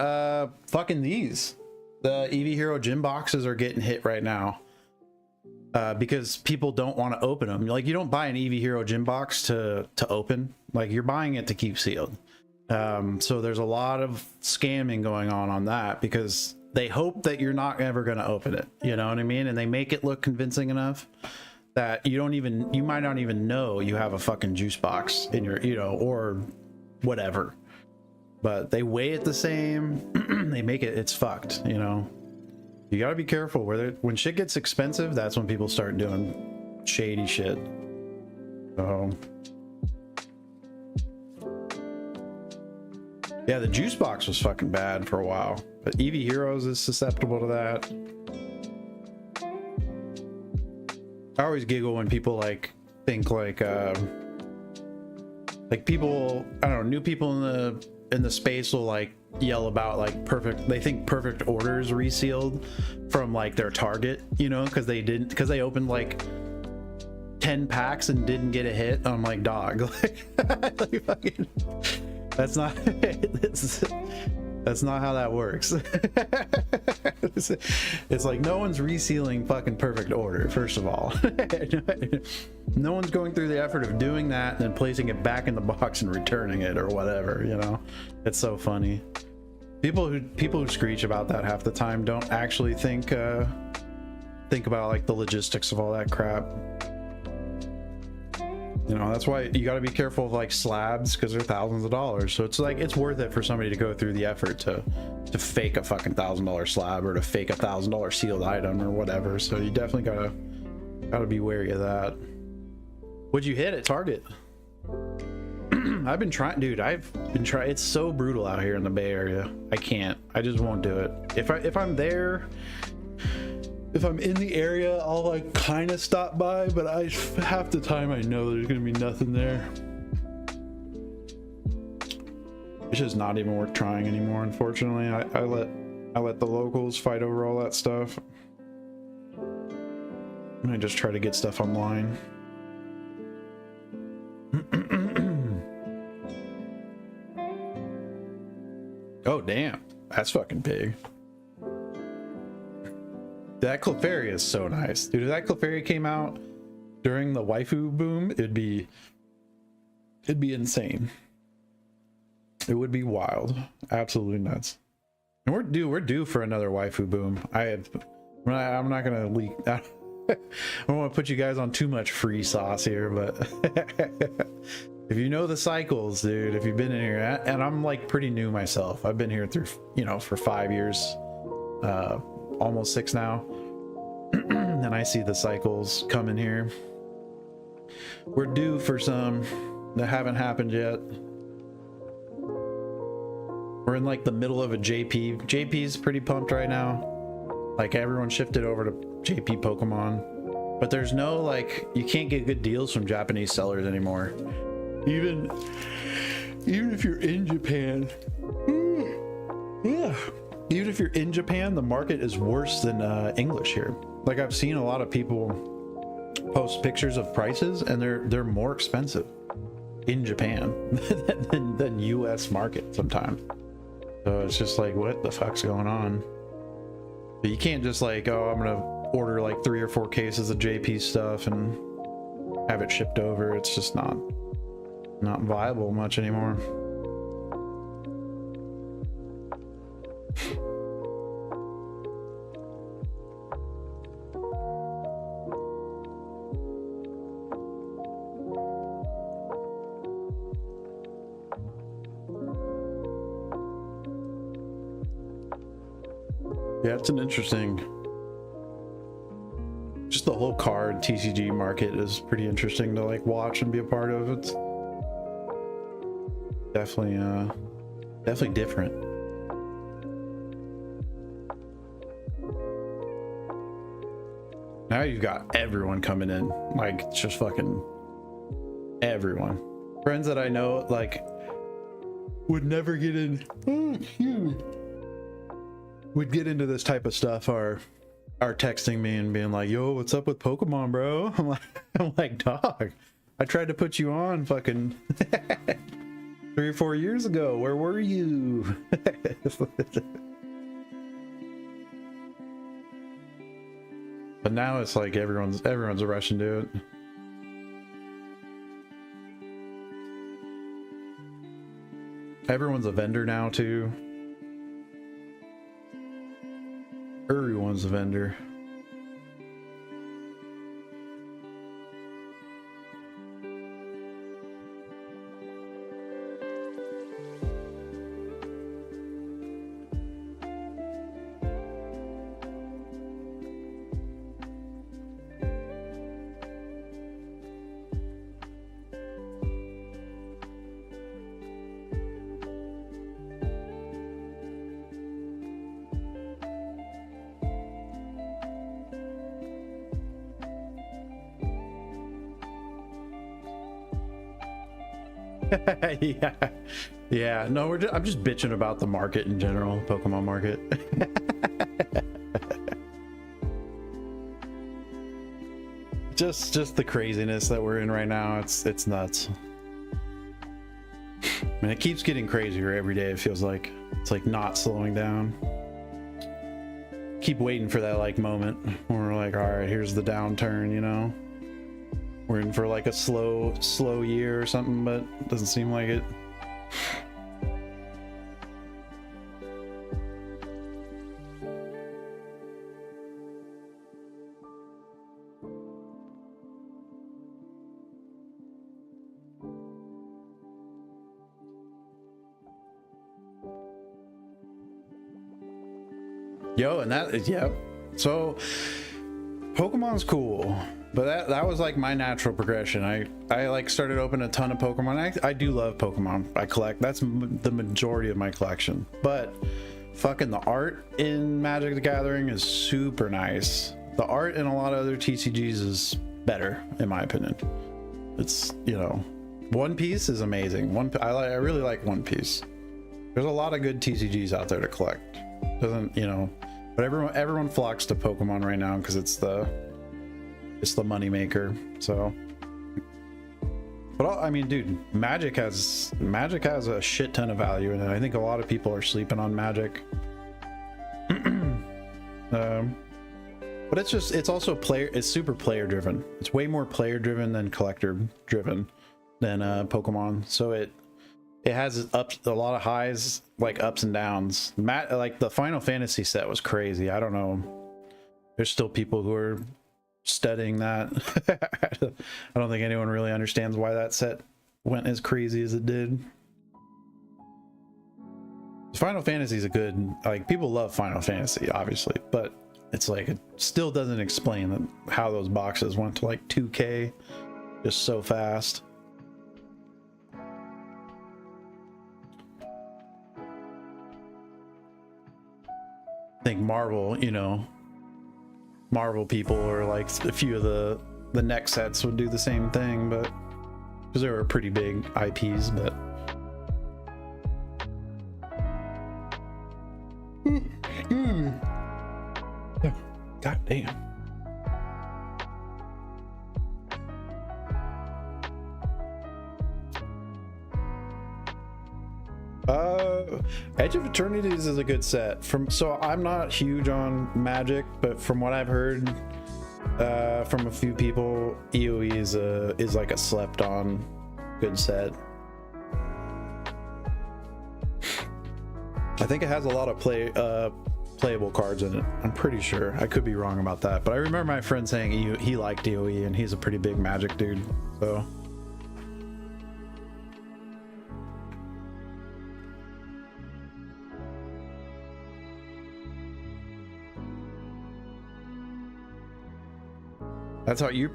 fucking these. The EV Hero Gym boxes are getting hit right now. Because people don't want to open them. Like, you don't buy an EV Hero Gym box to open. Like, you're buying it to keep sealed. So there's a lot of scamming going on that, because they hope that you're not ever going to open it. You know what I mean? And they make it look convincing enough that you might not even know you have a fucking juice box in your, you know, or whatever, but they weigh it the same. They make it, it's fucked, you know. You gotta be careful when shit gets expensive, that's when people start doing shady shit. So yeah, the juice box was fucking bad for a while, but EV Heroes is susceptible to that. I always giggle when people like think like people, I don't know, new people in the space will like yell about like they think perfect orders resealed from like their target, you know, because they opened like 10 packs and didn't get a hit. I'm like, dog, like fucking, that's not that's not how that works. It's like no one's resealing fucking perfect order, first of all. No one's going through the effort of doing that and then placing it back in the box and returning it or whatever, you know. It's so funny. People who screech about that half the time don't actually think about like the logistics of all that crap. You know, that's why you got to be careful of like slabs, because they're thousands of dollars. So it's like, it's worth it for somebody to go through the effort to fake a fucking $1,000 slab or to fake a $1,000 sealed item or whatever. So you definitely gotta be wary of that. What'd you hit at Target? I've been trying, dude. I've been trying. It's so brutal out here in the Bay Area. I just won't do it. If I'm there, if I'm in the area, I'll like kind of stop by, but half the time I know there's gonna be nothing there. It's just not even worth trying anymore, unfortunately. I let the locals fight over all that stuff. And I just try to get stuff online. Oh damn, that's fucking big. That Teferi is so nice, dude. If that Teferi came out during the waifu boom, it'd be insane. It would be wild, absolutely nuts. And we're due for another waifu boom. I'm not gonna leak. I don't want to put you guys on too much free sauce here, but if you know the cycles, dude, if you've been in here, and I'm like pretty new myself. I've been here through, you know, for 5 years, almost 6 now. And I see the cycles coming here. We're due for some that haven't happened yet. We're in like the middle of a JP. JP's pretty pumped right now. Like everyone shifted over to JP Pokemon, but there's no like, you can't get good deals from Japanese sellers anymore. Even if you're in Japan, yeah. Even if you're in Japan, the market is worse than English here. Like I've seen a lot of people post pictures of prices, and they're more expensive in Japan than US market sometimes. So it's just like, what the fuck's going on? But you can't just like, oh, I'm gonna order like 3 or 4 cases of JP stuff and have it shipped over. It's just not viable much anymore. Yeah, it's an interesting, just the whole card TCG market is pretty interesting to like watch and be a part of. It's definitely different. Now you've got everyone coming in, like it's just fucking everyone. Friends that I know like would never get in, would get into this type of stuff are texting me and being like, yo, what's up with Pokemon, bro? I'm like, dog, I tried to put you on fucking 3 or 4 years ago. Where were you? But now it's like everyone's rushing to it. Everyone's a vendor now too. Everyone's a vendor. Yeah, yeah. No, I'm just bitching about the market in general, Pokemon market. just the craziness that we're in right now. It's nuts. I mean, it keeps getting crazier every day. It feels like it's like not slowing down. Keep waiting for that like moment where we're like, all right, here's the downturn, you know. We're in for like a slow year or something, but it doesn't seem like it. Yo, and that is, yeah. So Pokemon's cool, but that was like my natural progression. I like started opening a ton of Pokemon. I do love Pokemon. I collect. That's the majority of my collection. But fucking the art in Magic the Gathering is super nice. The art in a lot of other TCGs is better, in my opinion. It's, you know, One Piece is amazing. I really like One Piece. There's a lot of good TCGs out there to collect. Doesn't, you know, but everyone flocks to Pokemon right now because it's the money maker. So, but I mean, dude, Magic has a shit ton of value in it. I think a lot of people are sleeping on Magic. But it's also it's super player driven. It's way more player driven than collector driven than Pokemon. So it has a lot of highs, like ups and downs. Like the Final Fantasy set was crazy. I don't know. There's still people who are studying that. I don't think anyone really understands why that set went as crazy as it did. Final Fantasy is a good, like, people love Final Fantasy, obviously, but it's like it still doesn't explain how those boxes went to like 2K just so fast. I think Marvel, you know, Marvel people or like a few of the next sets would do the same thing, but because they were pretty big IPs. But God damn. Edge of Eternities is a good set. So I'm not huge on Magic, but from what I've heard from a few people, EOE is like a slept on good set. I think it has a lot of playable cards in it. I'm pretty sure. I could be wrong about that, but I remember my friend saying he liked EOE, and he's a pretty big Magic dude. So that's how you're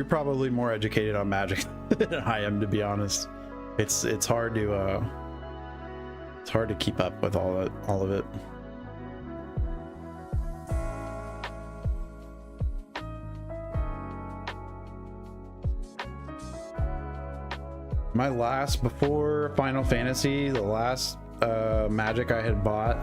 probably more educated on Magic than I am, to be honest. It's hard to keep up with all of it. My last, before Final Fantasy, the last Magic I had bought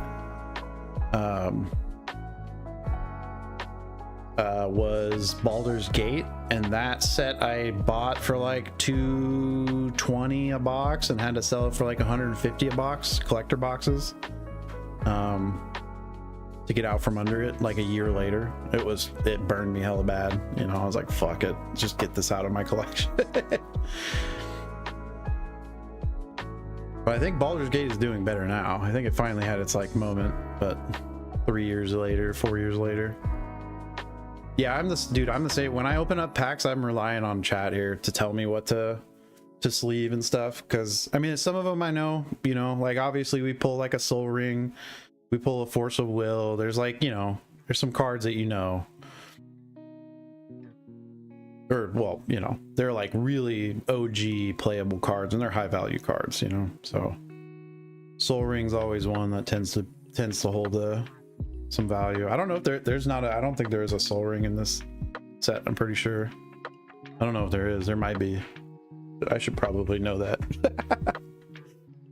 was Baldur's Gate, and that set I bought for like $220 a box and had to sell it for like $150 a box, collector boxes, to get out from under it like a year later. It burned me hella bad, you know. I was like, fuck it, just get this out of my collection. But I think Baldur's Gate is doing better now. I think it finally had its like moment, but 3 years later, 4 years later. Yeah, I'm the same. When I open up packs, I'm relying on chat here to tell me what to sleeve and stuff. Because I mean, some of them I know, you know, like obviously we pull like a Soul Ring, we pull a Force of Will. There's like, you know, there's some cards that, you know, or well, you know, they're like really OG playable cards and they're high value cards, you know. So Soul Ring's always one that tends to hold some value. I don't know if there's not I don't think there is a Soul Ring in this set. I'm pretty sure. I don't know if there is. There might be. I should probably know that.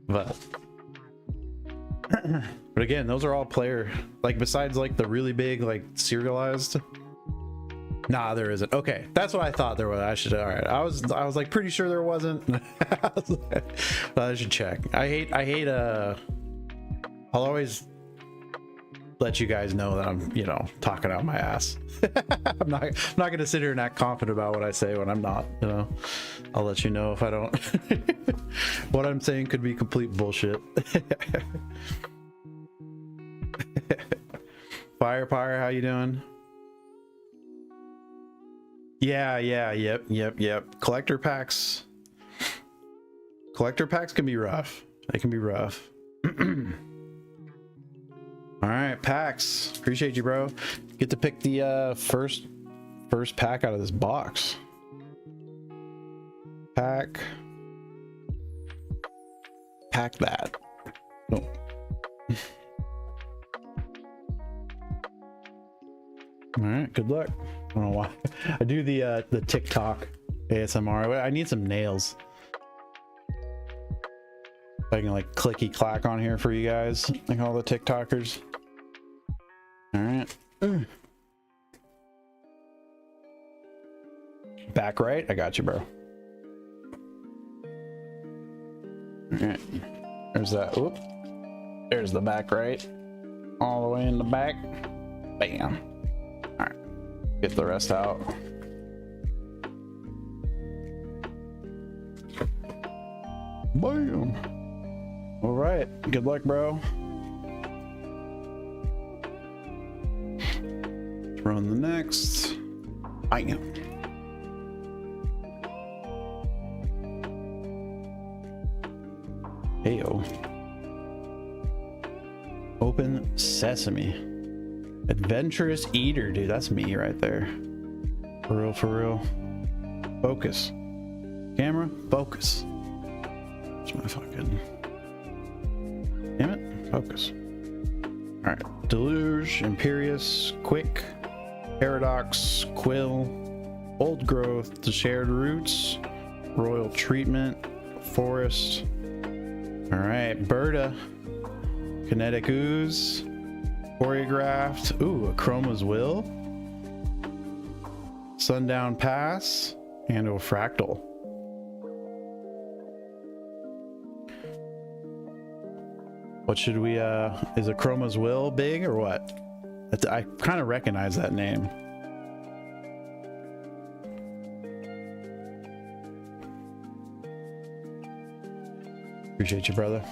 But again, those are all player, like besides like the really big like serialized. Nah, there isn't. Okay, that's what I thought there was. I should. All right, I was like pretty sure there wasn't. I should check. I hate. I'll always let you guys know that I'm, you know, talking out my ass. I'm not gonna sit here and act confident about what I say when I'm not. You know, I'll let you know if I don't. What I'm saying could be complete bullshit. Fire, how you doing? Yeah, yep. Collector packs can be rough. They can be rough. All right, packs. Appreciate you, bro. Get to pick the first pack out of this box. Pack that. Oh. All right, good luck. I don't know why I do the TikTok ASMR. I need some nails. I can like clicky clack on here for you guys, like all the TikTokers. All right. Back right. I got you, bro. All right. There's that. Whoop. There's the back right. All the way in the back. Bam. All right. Get the rest out. Bam. All right. Good luck, bro. Run the next. Bam. Heyo. Open sesame. Adventurous eater, dude. That's me right there. For real. Focus. Camera, focus. That's my fucking. Damn it. Focus. Alright. Deluge, Imperious, Quick, Paradox, Quill, Old Growth, The Shared Roots, Royal Treatment, Forest. Alright, Berta, Kinetic Ooze, Choreographed, ooh, a Chroma's Will, Sundown Pass, and a Fractal. What should we, is a Chroma's Will big or what? I kind of recognize that name. Appreciate you, brother.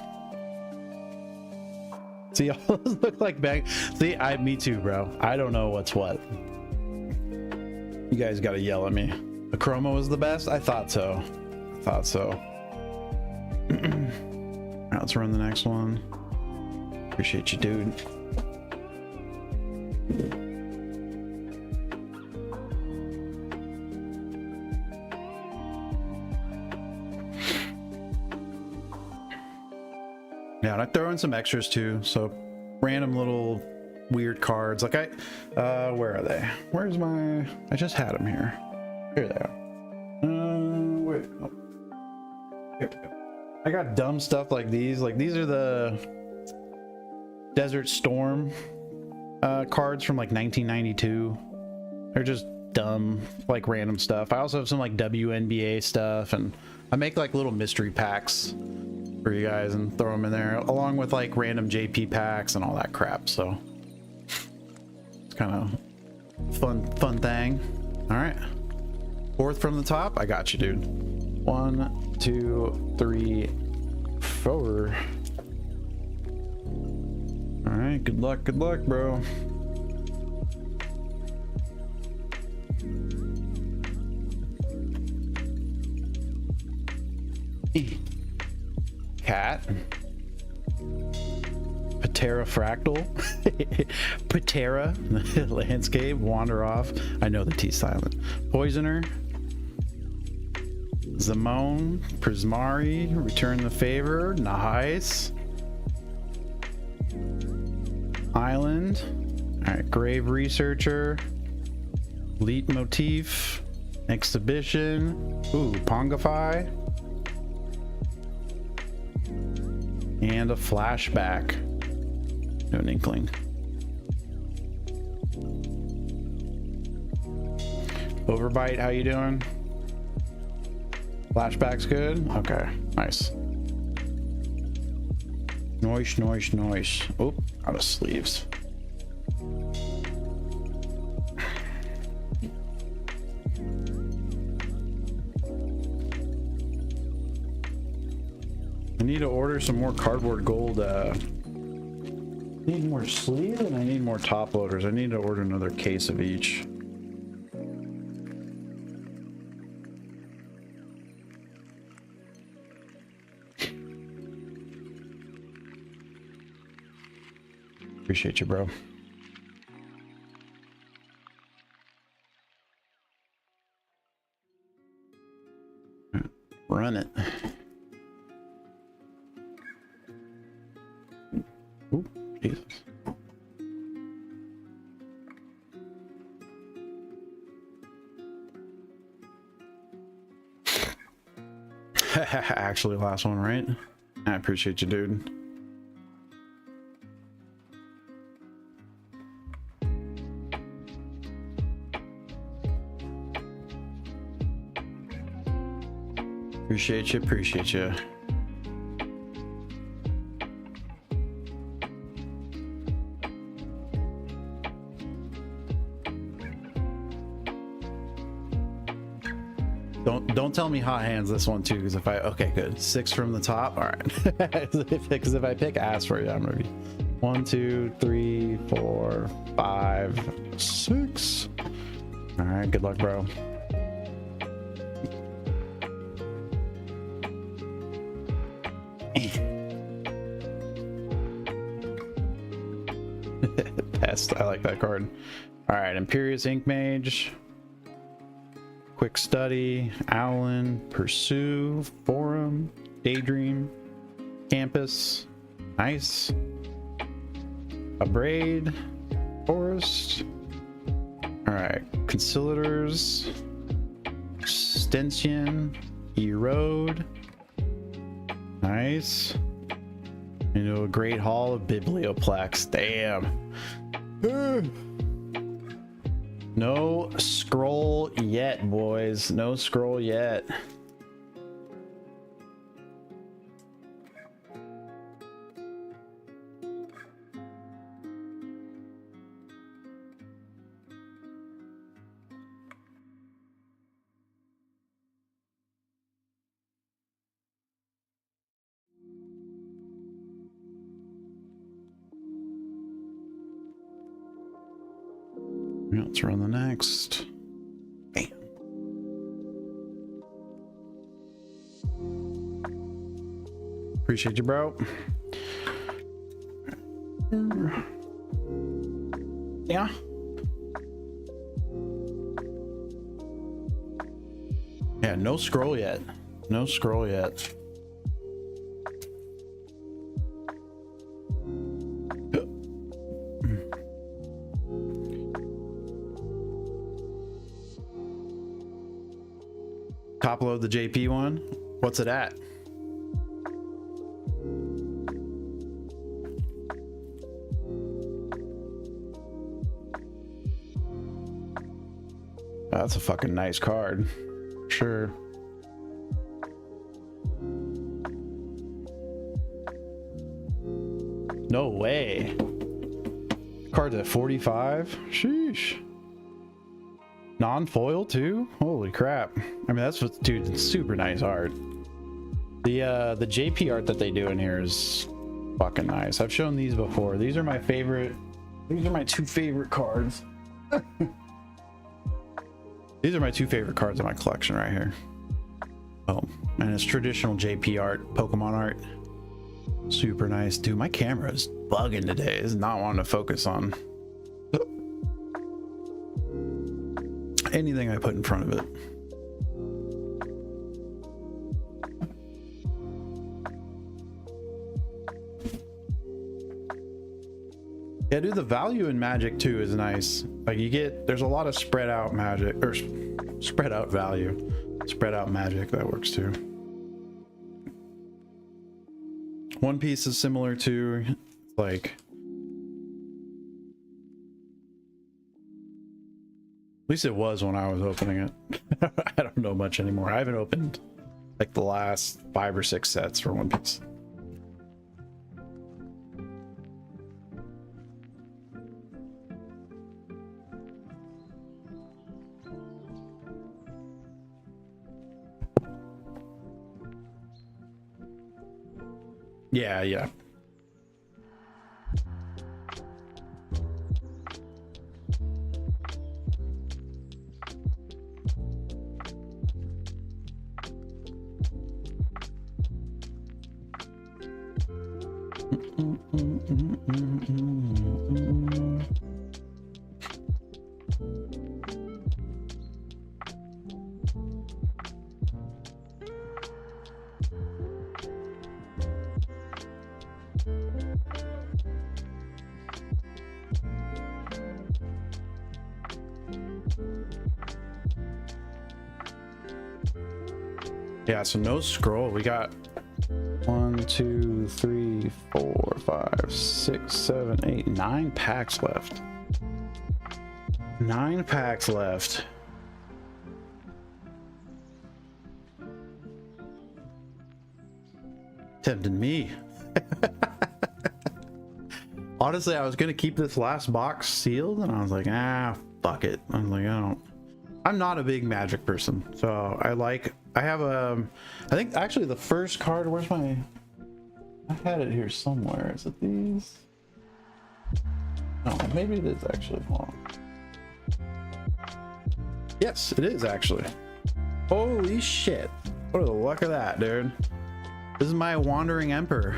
See, all those look like bang. See, me too, bro. I don't know what's what. You guys got to yell at me. The Chroma was the best? I thought so. All right, let's run the next one. Appreciate you, dude. Yeah, and I throw in some extras too, so random little weird cards. Like where are they? Where's my? I just had them here. Here they are. Wait. Oh. Here we go. I got dumb stuff like these. Like these are the Desert Storm cards from like 1992. They're just dumb, like random stuff. I also have some like WNBA stuff, and I make like little mystery packs for you guys and throw them in there along with like random JP packs and all that crap. So it's kind of fun thing. All right, fourth from the top. I got you, dude. 1, 2, 3, 4. All right, good luck, bro. Cat. Patera Fractal. Patera. Landscape. Wander Off. I know the T silent. Poisoner. Zamone. Prismari. Return the Favor. Nice. Island. Alright, Grave Researcher. Leet Motif. Exhibition. Ooh, Pongify. And a flashback. No an inkling. Overbite, how you doing? Flashback's good? Okay, nice. Noise. Oh, out of sleeves. I need to order some more cardboard gold. Need more sleeves and I need more top loaders. I need to order another case of each. Appreciate you, bro. Run it. Ooh, Jesus. Actually, last one, right? I appreciate you, dude. Appreciate you. Don't tell me hot hands this one too, because if I okay, good. 6 from the top. All right. Because if I pick ass for you, I'm gonna be 1, 2, 3, 4, 5, 6. All right, good luck, bro. Best. I like that card. All right, Imperious Ink Mage, Quick Study, Owlin, Pursue, Forum, Daydream, Campus, nice. Abrade, Forest. All right, Conciliators, Stensian, Erode, nice. Into a Great Hall of Biblioplex. Damn. No scroll yet, boys. No scroll yet. Let's run the next. Bam. Appreciate you, bro. Yeah. Yeah, no scroll yet. No scroll yet. Top load the JP one. What's it at? That's a fucking nice card. Sure. No way. Card's at 45. Sheesh. Non-foil too? Holy crap. I mean, that's what, dude, it's super nice art. The JP art that they do in here is fucking nice. I've shown these before. These are my favorite. These are my 2 favorite cards. These are my 2 favorite cards in my collection right here. Oh, and it's traditional JP art, Pokemon art. Super nice. Dude, my camera is bugging today. It's not wanting to focus on anything I put in front of it. Yeah, dude, the value in Magic too is nice. Like you get, there's a lot of spread out Magic, or spread out value, spread out Magic that works too. One Piece is similar to, like, at least it was when I was opening it. I don't know much anymore. I haven't opened like the last 5 or 6 sets for One Piece. Yeah, yeah. Yeah, so no scroll. We got 1, 2, 3, 4, 5, 6, 7, 8, 9 packs left. 9 packs left. Tempted me. Honestly, I was gonna keep this last box sealed, and I was like, ah, fuck it. I was like, I'm not a big Magic person, so I have I think actually the first card, where's my, I had it here somewhere. Is it these? No, maybe it is actually. Hold on. Yes, it is actually. Holy shit. What the luck of that, dude. This is my Wandering Emperor.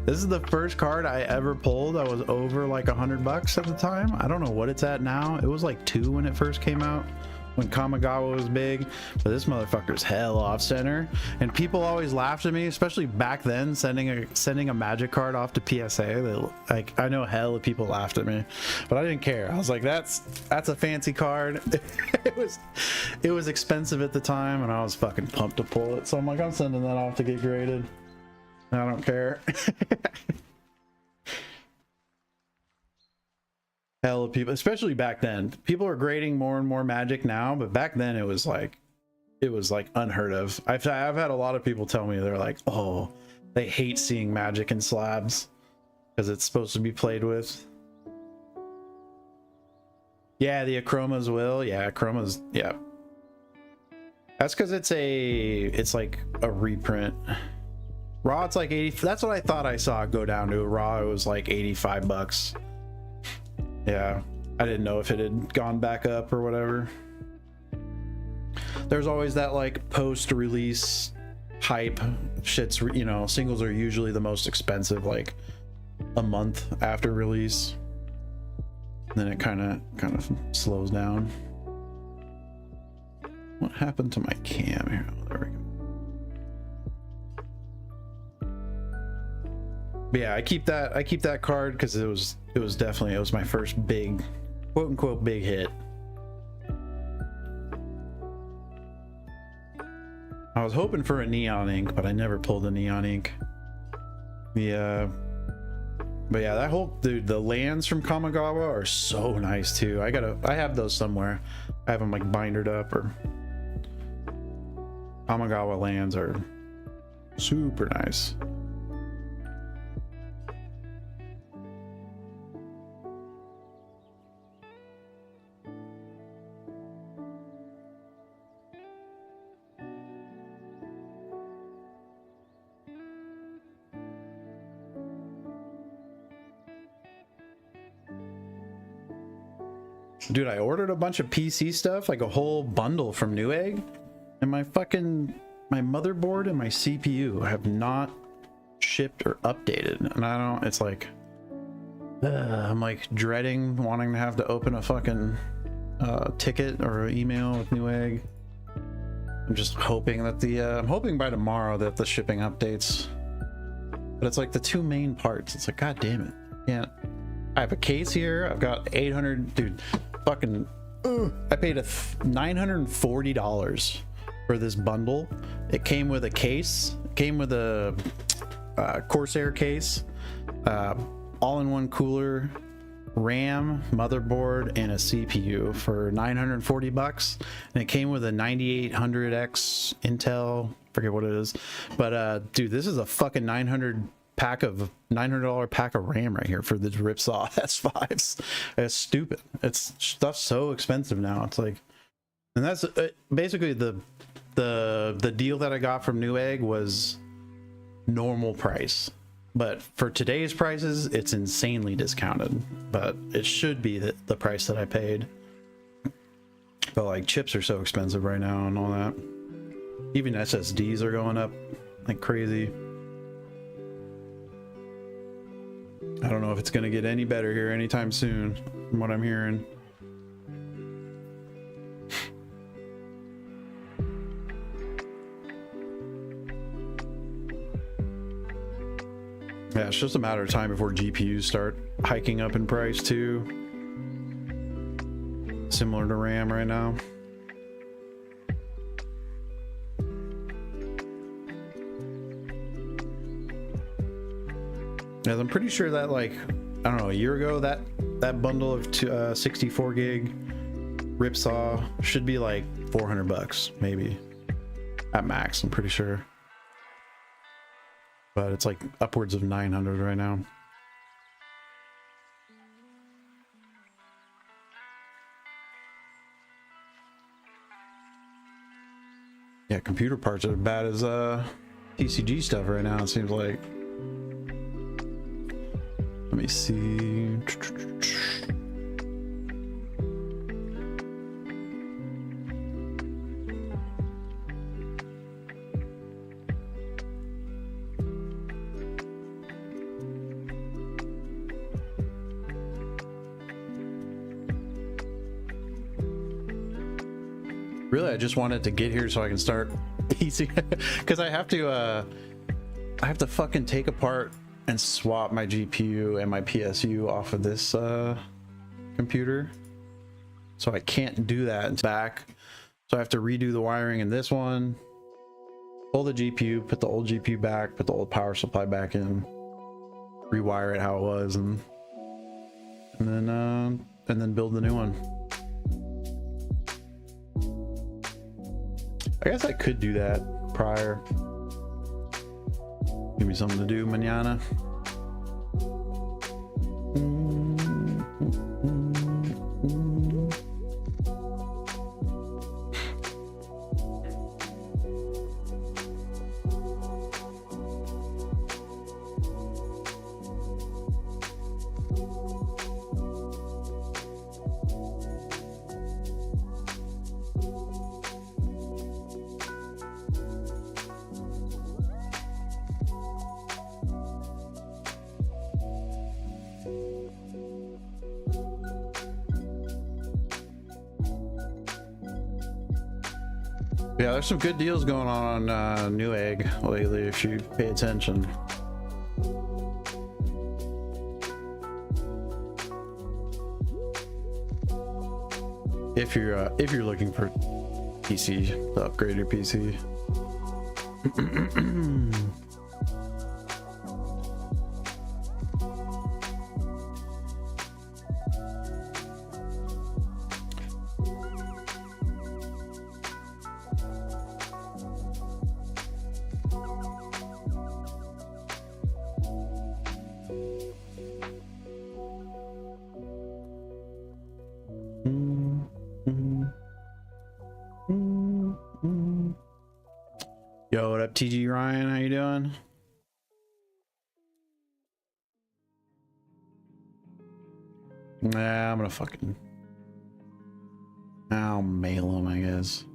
This is the first card I ever pulled that was over like $100 at the time. I don't know what it's at now. It was like 2 when it first came out, when Kamigawa was big, but this motherfucker's hell off center. And people always laughed at me, especially back then, sending a Magic card off to PSA. Like, I know hell of people laughed at me, but I didn't care. I was like, that's a fancy card. it was expensive at the time, and I was fucking pumped to pull it. So I'm like, I'm sending that off to get graded. I don't care. Hell of people, especially back then. People are grading more and more Magic now, but back then it was like unheard of. I've had a lot of people tell me, they're like, oh, they hate seeing Magic in slabs because it's supposed to be played with. Yeah, the Achromas will. Yeah, Achromas. Yeah, that's because it's like a reprint. Raw, it's like 80. That's what I thought I saw go down to. Raw, it was like $85. Yeah, I didn't know if it had gone back up or whatever. There's always that like post-release hype. Shit's, you know, singles are usually the most expensive, like a month after release. Then it kind of slows down. What happened to my cam here? Oh, there we go. But yeah, I keep that card because it was my first big, quote unquote, big hit. I was hoping for a Neon Ink, but I never pulled a Neon Ink. Yeah, but yeah, that whole dude, the lands from Kamigawa are so nice too. I have those somewhere. I have them like bindered up, or Kamigawa lands are super nice. Dude, I ordered a bunch of PC stuff, like a whole bundle from Newegg, and my motherboard and my CPU have not shipped or updated. And I don't, it's like, I'm like dreading wanting to have to open a fucking ticket or an email with Newegg. I'm just hoping that I'm hoping by tomorrow that the shipping updates. But it's like the 2 main parts. It's like, god damn it. Yeah. I have a case here. I've got 800, dude. Fucking, I paid $940 for this bundle. It came with a case. It came with a Corsair case, all-in-one cooler, RAM, motherboard, and a CPU for 940 bucks, and it came with a 9800X Intel, forget what it is, but dude, this is a fucking $900 pack of RAM right here for the Ripsaw S5s. It's stupid. It's stuff's so expensive now. It's like, and that's basically the deal that I got from Newegg was normal price. But for today's prices, it's insanely discounted. But it should be the price that I paid. But like chips are so expensive right now and all that. Even SSDs are going up like crazy. I don't know if it's going to get any better here anytime soon, from what I'm hearing. Yeah, it's just a matter of time before GPUs start hiking up in price too. Similar to RAM right now. Yeah, I'm pretty sure that, like, I don't know, a year ago, that bundle of 64 gig Ripsaw should be like 400 bucks, maybe at max, I'm pretty sure. But it's like upwards of 900 right now. Yeah, computer parts are bad as TCG stuff right now, it seems like. Let me see. Really, I just wanted to get here so I can start piecing, because I have to fucking take apart and swap my GPU and my PSU off of this computer. So I can't do that and back. So I have to redo the wiring in this one, pull the GPU, put the old GPU back, put the old power supply back in, rewire it how it was, and then build the new one. I guess I could do that prior. Give me something to do mañana. Yeah, there's some good deals going on Newegg lately if you pay attention. If you're looking for PC to upgrade your PC. Yo, what up, TG Ryan? How you doing? Nah, I'm gonna fucking... I'll mail him, I guess.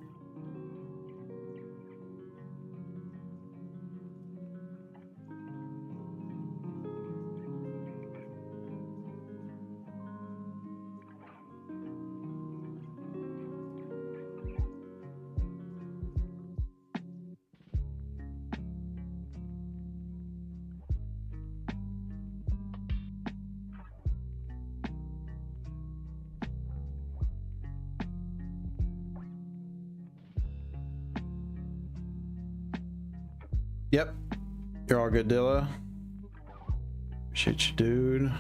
Yep. You're all good, Dilla. Appreciate you, dude.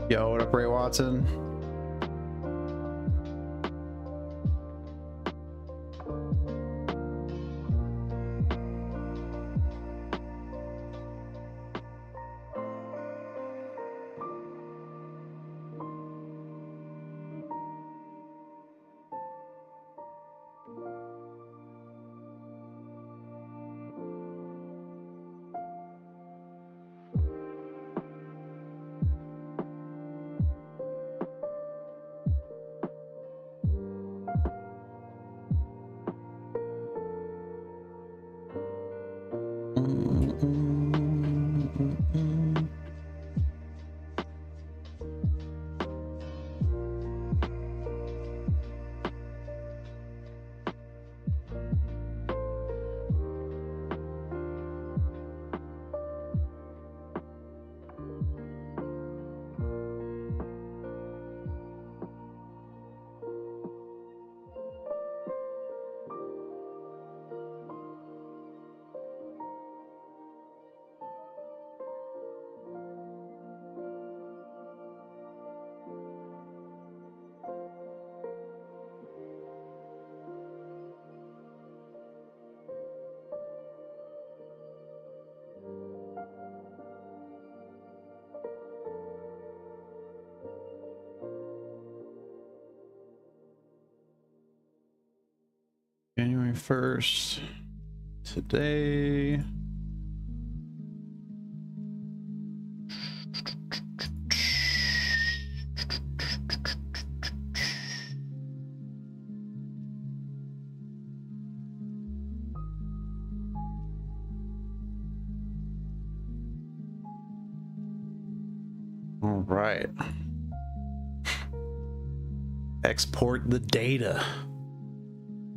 Yo, what up, Ray Watson? January 1st, today. All right. Export the data.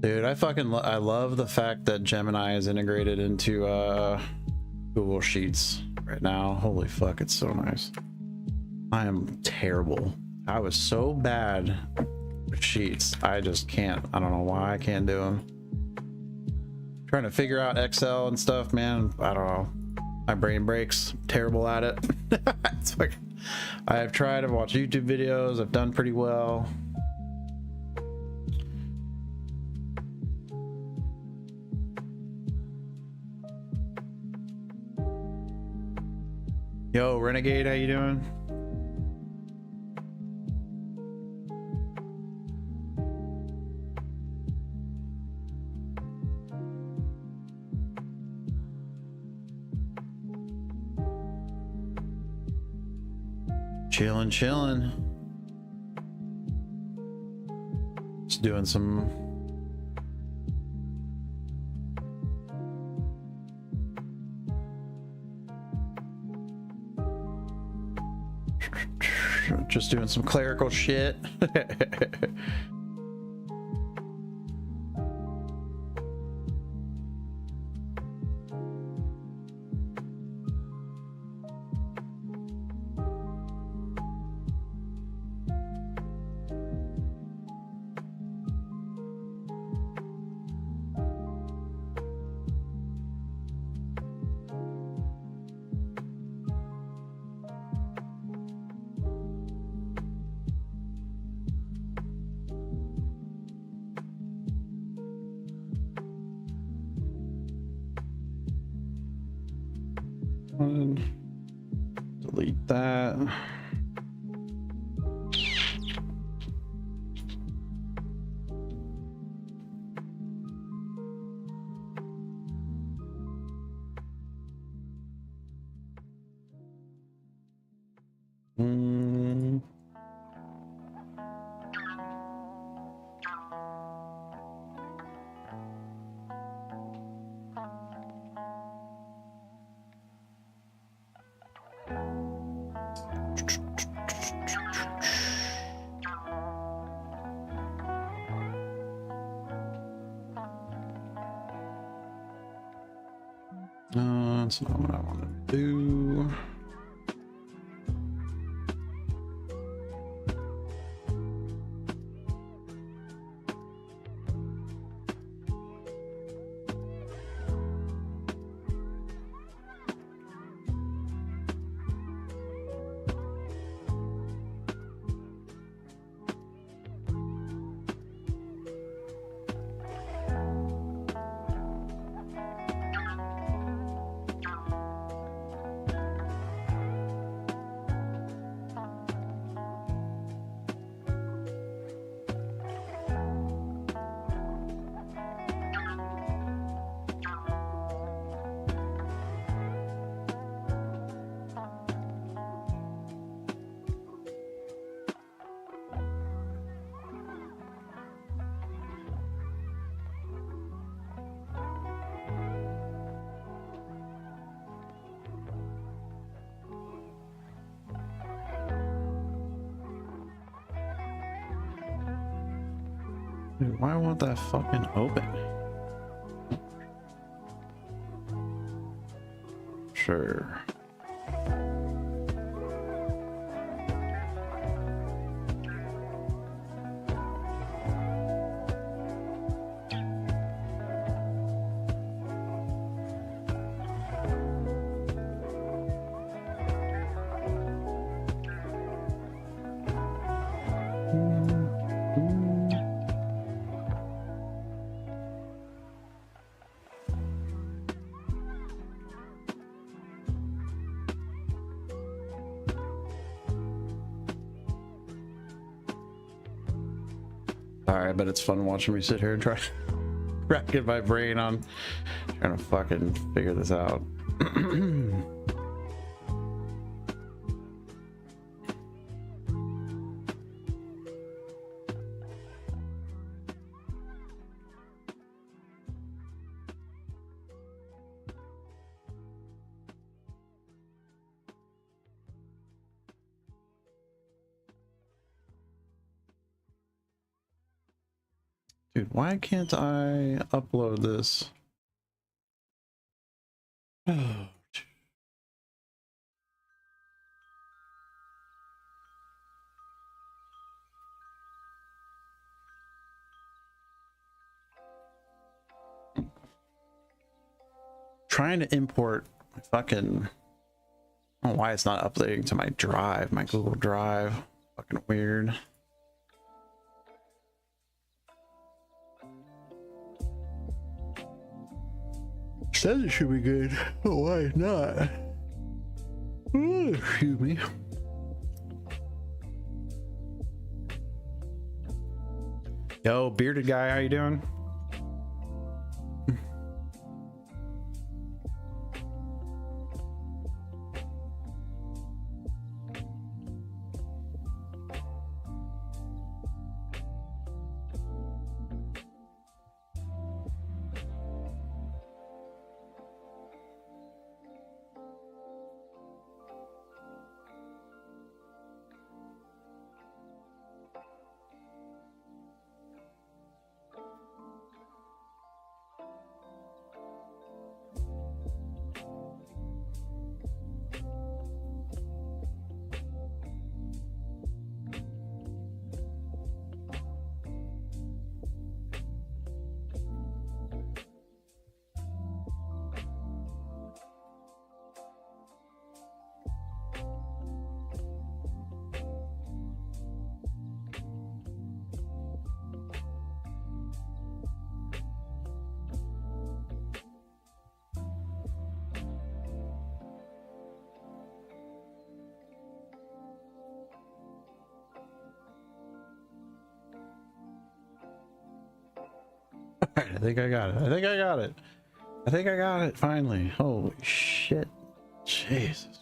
Dude, I love the fact that Gemini is integrated into Google Sheets right now. Holy fuck, it's so nice. I am terrible. I was so bad with Sheets. I just can't. I don't know why I can't do them. Trying to figure out Excel and stuff, man. I don't know. My brain breaks. I'm terrible at it. It's like, I've tried. I've watched YouTube videos. I've done pretty well. Yo, Renegade, how you doing? Chilling. Just doing some clerical shit. Delete that. That's not what I want to do. Dude, why won't that fucking open? Sure. I bet it's fun watching me sit here and try racking my brain on trying to fucking figure this out. Dude, why can't I upload this? Oh, trying to import my fucking, I don't know why it's not uploading to my drive, my Google Drive. Fucking weird. Says it should be good. Oh, why not? Ooh, excuse me. Yo, bearded guy, how you doing? I think I got it. I think I got it. I think I got it finally. Holy shit. Jesus.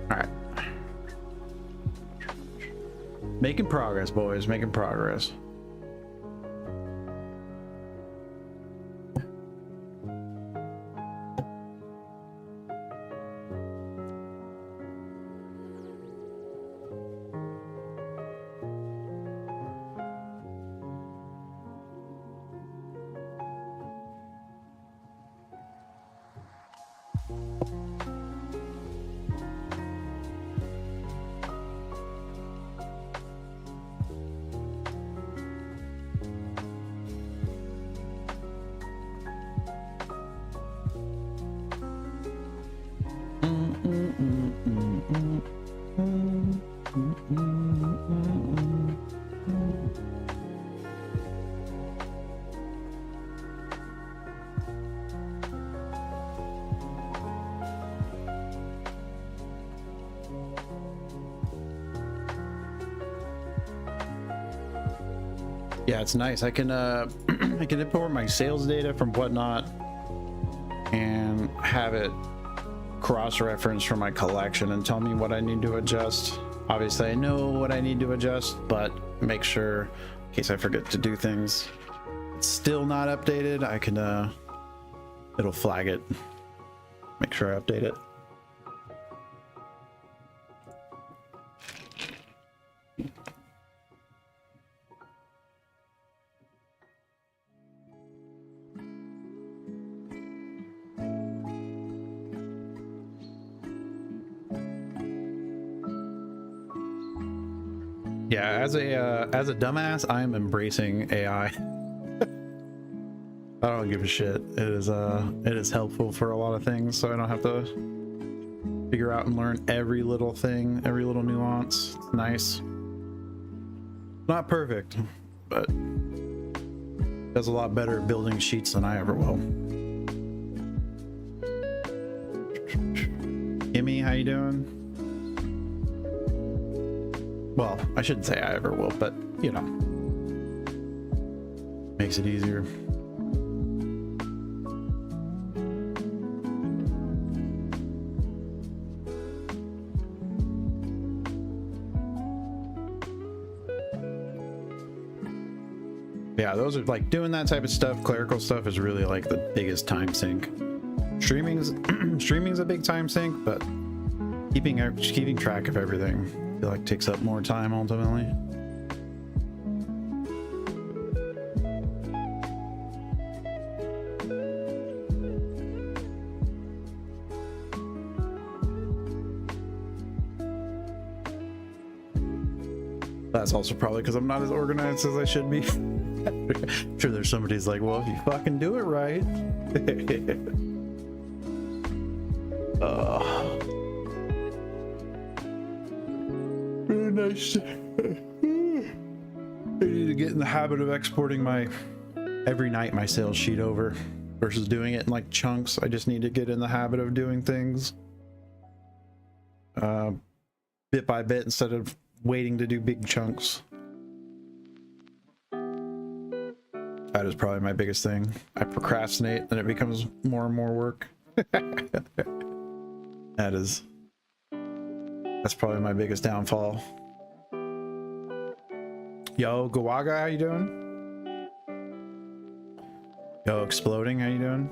Alright. Making progress, boys. Making progress. Yeah, it's nice. I can I can import my sales data from Whatnot and have it cross-reference from my collection and tell me what I need to adjust Obviously I know what I need to adjust, but make sure in case I forget to do things. It's still not updated. I can it'll flag it. Make sure I update it. Yeah, as a dumbass, I am embracing AI. I don't give a shit. It is helpful for a lot of things, so I don't have to figure out and learn every little thing, every little nuance. It's nice. Not perfect, but does a lot better at building sheets than I ever will. Kimmy, how you doing? Well, I shouldn't say I ever will, but you know, makes it easier. Yeah, those are like doing that type of stuff. Clerical stuff is really like the biggest time sink. Streaming's a big time sink, but keeping track of everything, I feel like takes up more time ultimately. That's also probably because I'm not as organized as I should be. I'm sure there's somebody who's like, well, if you fucking do it right. Very nice. I need to get in the habit of exporting my every night my sales sheet over versus doing it in like chunks. I just need to get in the habit of doing things bit by bit instead of waiting to do big chunks. That is probably my biggest thing. I procrastinate and it becomes more and more work. That's probably my biggest downfall. Yo, Gawaga, how you doing? Yo, Exploding, how you doing?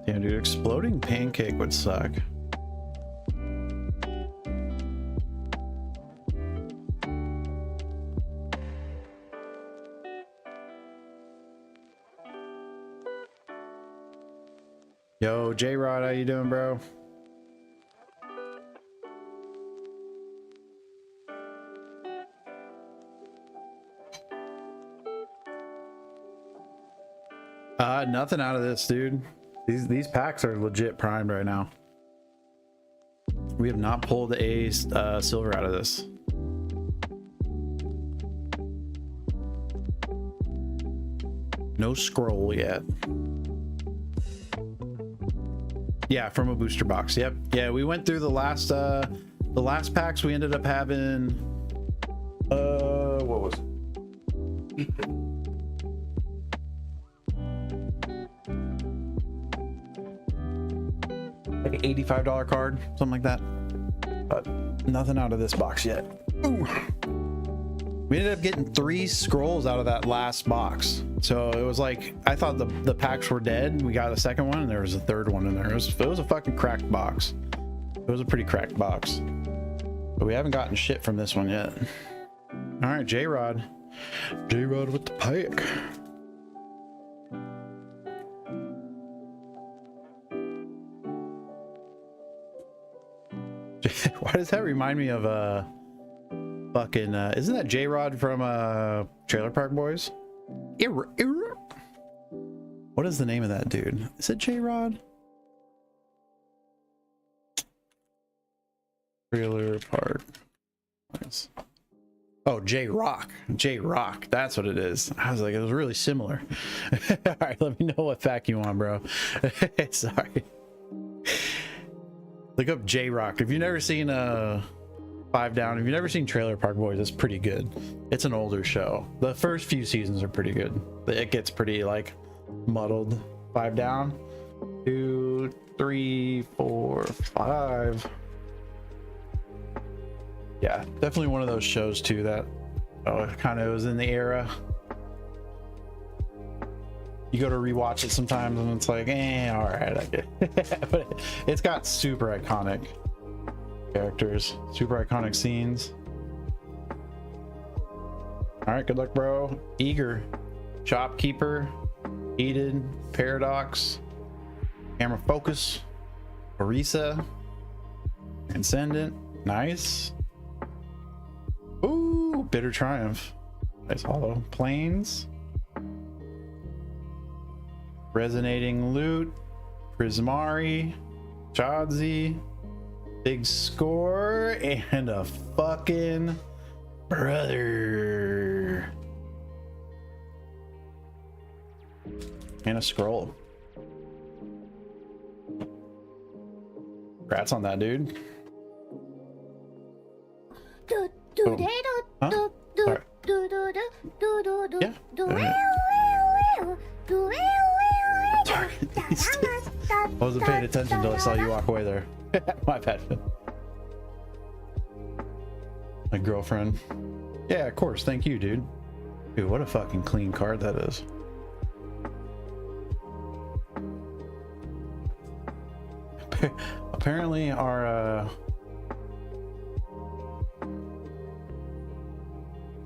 Damn, dude, exploding pancake would suck. Yo, J-Rod, how you doing, bro? Nothing out of this, dude. These packs are legit primed right now. We have not pulled a silver out of this. No scroll yet. Yeah, from a booster box. Yep. Yeah, we went through the last packs. We ended up having what was it? Like an $85 card, something like that. But nothing out of this box yet. Ooh. We ended up getting 3 scrolls out of that last box. So it was like, I thought the packs were dead. We got a second one and there was a third one in there. It was a fucking cracked box. It was a pretty cracked box. But we haven't gotten shit from this one yet. All right, J-Rod. J-Rod with the pack. Why does that remind me of fucking isn't that J-Rod from Trailer Park Boys? What is the name of that dude? Is it J-Rod? Trailer Park. Nice. Oh, J-Rock. J-Rock. That's what it is. I was like, it was really similar. All right, let me know what fact you want, bro. Sorry. Look up J-Rock. If you've never seen 5 Down, if you've never seen Trailer Park Boys, it's pretty good. It's an older show. The first few seasons are pretty good. It gets pretty like muddled. 5 Down, 2, 3, 4, 5. Yeah, definitely one of those shows too that kind of was in the era. You go to rewatch it sometimes and it's like, all right, I get it. But it's got super iconic characters, super iconic scenes. All right, good luck, bro. Eager, Shopkeeper, Heated, Paradox, Camera Focus, Orisa, Transcendent, nice. Ooh, Bitter Triumph, nice hollow. Plains, Resonating Loot, Prismari, Chadzi, Big Score, and a fucking brother. And a scroll. Congrats on that, dude. Oh. Huh? Sorry. Yeah. Sorry. I wasn't paying attention until I saw you walk away there. My bad. My girlfriend. Yeah, of course. Thank you, dude. Dude, what a fucking clean card that is. Apparently our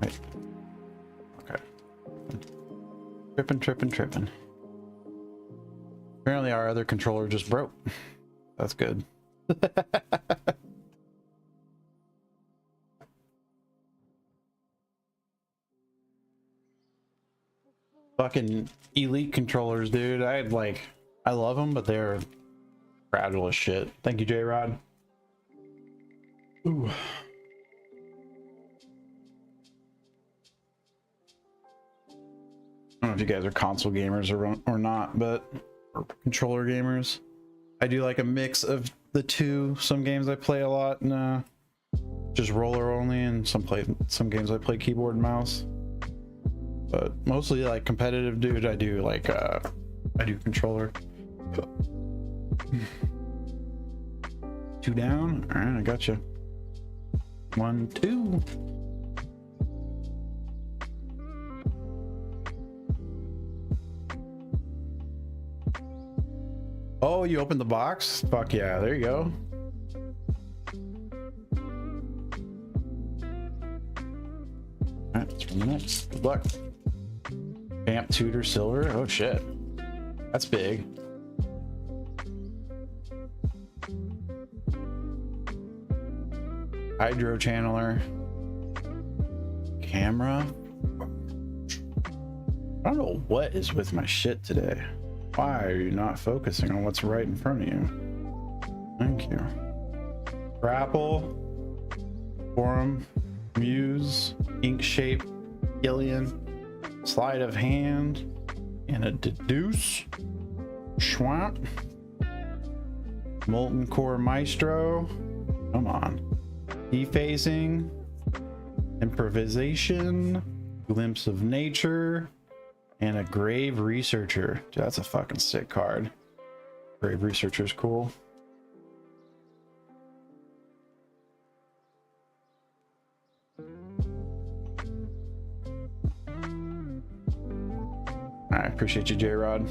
wait. Okay. Tripping. Apparently our other controller just broke. That's good. Fucking elite controllers, dude. I love them, but they're fragile as shit. Thank you, J-Rod. Ooh. I don't know if you guys are console gamers or not, but or controller gamers. I do like a mix of the two. Some games I play a lot and just roller only, and some games I play keyboard and mouse. But mostly like competitive, dude. I do like I do controller. 2 down. All right, I got you. 1, 2. Oh, you opened the box? Fuck yeah, there you go. All right, let's run the next. Good luck. Demonic Tutor Silver. Oh shit, that's big. Hydro Channeler. Camera. I don't know what is with my shit today. Why are you not focusing on what's right in front of you? Thank you. Grapple. Forum. Muse. Ink Shape. Gillian. Sleight of Hand. And a Deduce. Schwamp. Molten Core Maestro. Come on. Defacing. Improvisation. Glimpse of Nature. And a Grave Researcher. Dude, that's a fucking sick card. Grave Researcher's cool. I appreciate you, J-Rod.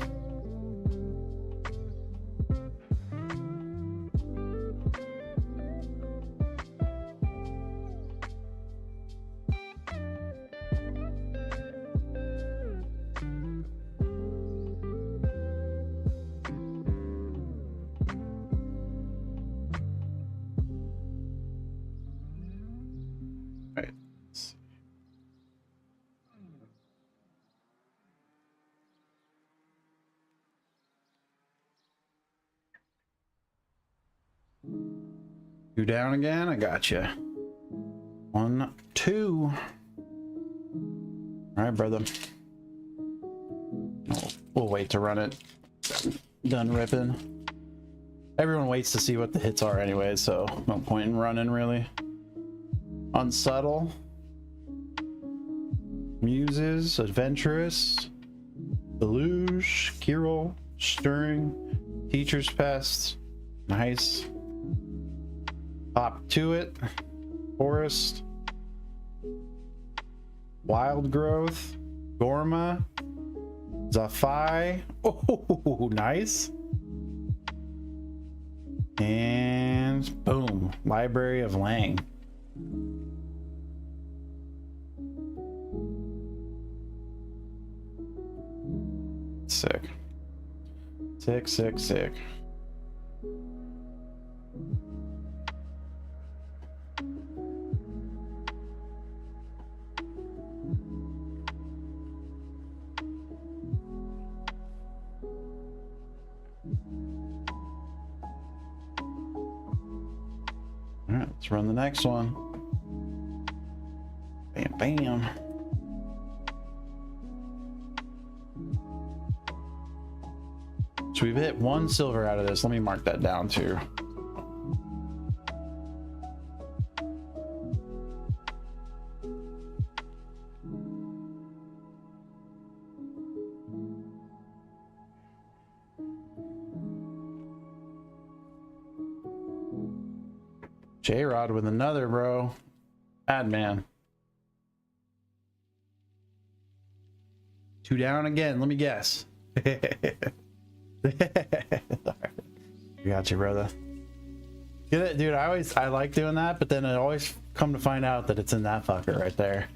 2 down again. I got you. 1, 2. All right, brother. We'll wait to run it. Done ripping. Everyone waits to see what the hits are anyway, so no point in running really. Unsubtle. Muses. Adventurous. Deluge. Kirill. Stirring. Teacher's Pest. Nice. Pop to it. Forest. Wild Growth. Gorma. Zafai. Oh, nice. And boom. Library of Lang. Sick. Sick, sick, sick. All right, let's run the next one. Bam, bam. So we've hit 1 silver out of this. Let me mark that down too. J-Rod with another, bro. Bad man. 2 down again. Let me guess. Got you, brother. Get it, dude. I like doing that, but then I always come to find out that it's in that fucker right there.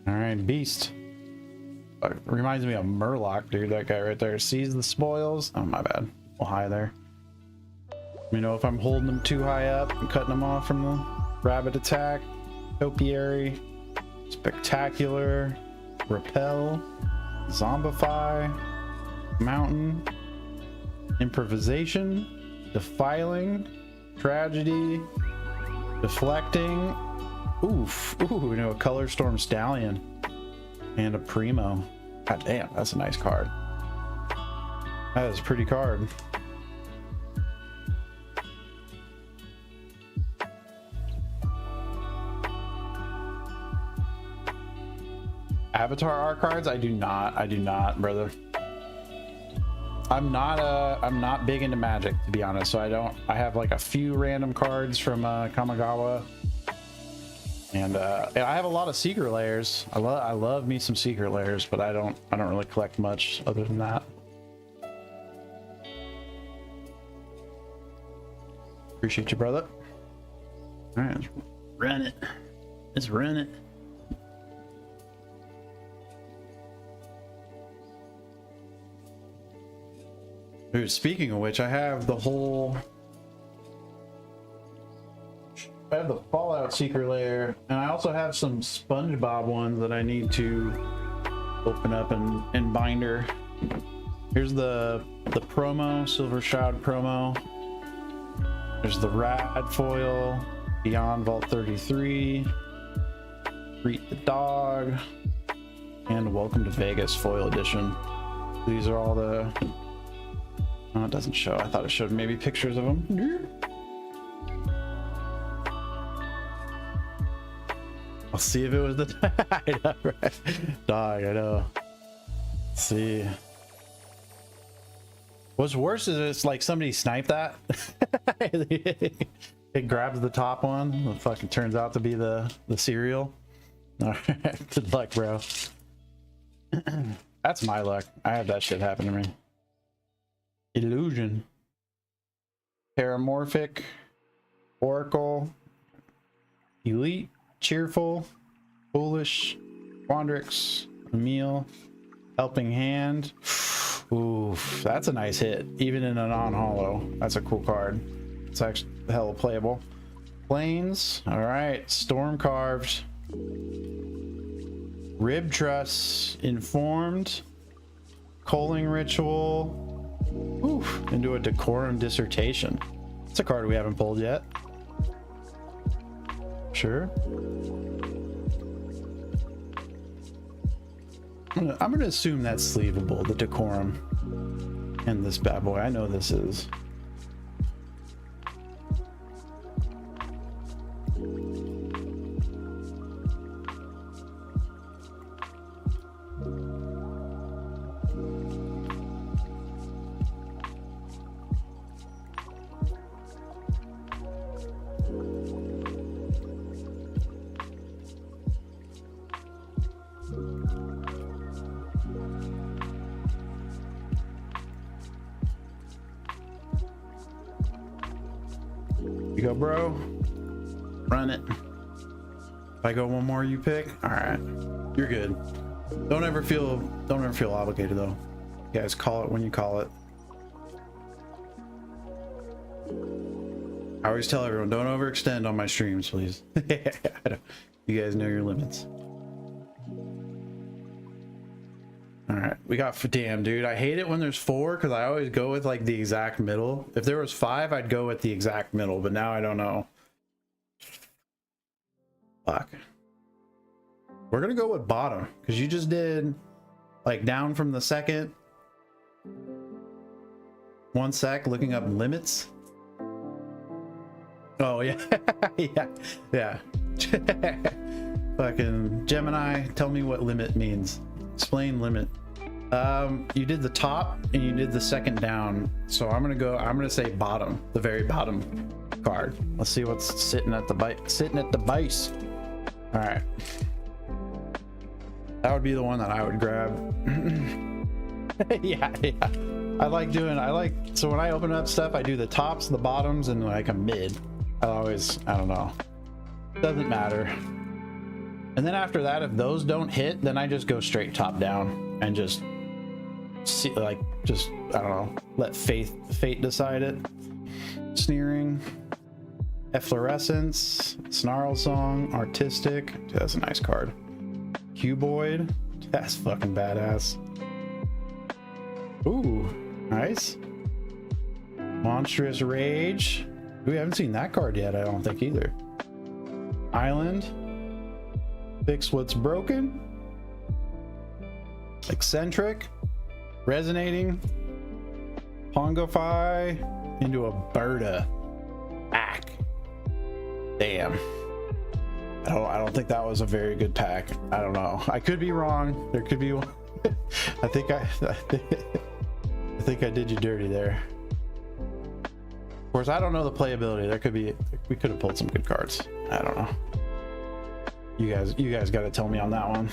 All right, beast. Reminds me of Murloc, dude. That guy right there. Sees the spoils. Oh, my bad. Well, high there. Let me know if I'm holding them too high up and cutting them off from the rabbit attack. Topiary. Spectacular. Repel. Zombify. Mountain. Improvisation. Defiling. Tragedy. Deflecting. Oof. Ooh, a Color Storm Stallion. And a Primo. God damn, that's a nice card. That is a pretty card. Avatar art cards? I do not, brother. I'm not big into Magic, to be honest, so I have like a few random cards from Kamigawa. And I have a lot of secret layers. I love me some secret layers, but I don't really collect much other than that. Appreciate you, brother. All right, let's run it. Let's run it. Dude, speaking of which, I have the Fallout secret layer, and I also have some SpongeBob ones that I need to open up and binder. Here's the promo, Silver Shroud promo. There's the Rad foil, Beyond Vault 33, Greet the Dog, and Welcome to Vegas foil edition. These are all the... Oh, it doesn't show. I thought it showed maybe pictures of them. I'll see if it was the I know, right? Dog, I know. Let's see. What's worse is it's like somebody sniped that. It grabs the top one. It fucking turns out to be the cereal. All right, good luck, bro. That's my luck. I have that shit happen to me. Illusion. Paramorphic. Oracle. Elite. Cheerful. Foolish. Quandrix. Emil. Helping Hand. Oof, that's a nice hit. Even in a non-holo. That's a cool card. It's actually hella playable. Plains. Alright. Storm Carved. Rib Truss, Informed, Coaling Ritual, oof, into a Decorum Dissertation. It's a card we haven't pulled yet. Sure. I'm gonna assume that's sleevable, the Decorum and this bad boy. I know this is. You go, bro. Run it. If I go one more, you pick. All right, you're good. Don't ever feel obligated though. You guys call it when you call it. I always tell everyone, don't overextend on my streams, please. You guys know your limits. All right, we got, damn dude, I hate it when there's 4 because I always go with like the exact middle. If there was 5, I'd go with the exact middle, but now I don't know. Fuck. We're gonna go with bottom because you just did like down from the second. 1 sec, looking up limits. Oh yeah. yeah. Fucking Gemini, tell me what limit means. Explain limit. You did the top and you did the second down, so I'm gonna say bottom, the very bottom card. Let's see what's sitting at the base. All right, that would be the one that I would grab. yeah. So when I open up stuff, I do the tops, the bottoms, and like a mid. I don't know, doesn't matter. And then after that, if those don't hit, then I just go straight top down and just see, like, just, I don't know, let fate decide it. Sneering, Efflorescence, Snarl Song, Artistic. Dude, that's a nice card. Cuboid, that's fucking badass. Ooh, nice. Monstrous Rage. We haven't seen that card yet, I don't think either. Island. Fix What's Broken. Eccentric. Resonating. Pongify into a Berta. Pack. Damn. I don't think that was a very good pack. I don't know. I could be wrong. There could be one. I think I did you dirty there. Of course, I don't know the playability. There could be, we could have pulled some good cards. I don't know. You guys got to tell me on that one.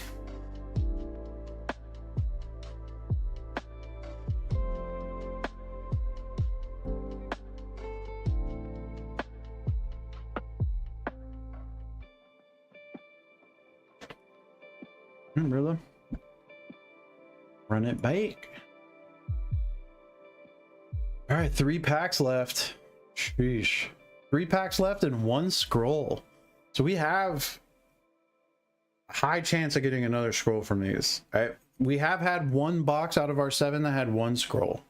Really? Run it back. All right, 3 packs left. Sheesh. 3 packs left and 1 scroll. So we have a high chance of getting another scroll from these. We have had 1 box out of our 7 that had 1 scroll.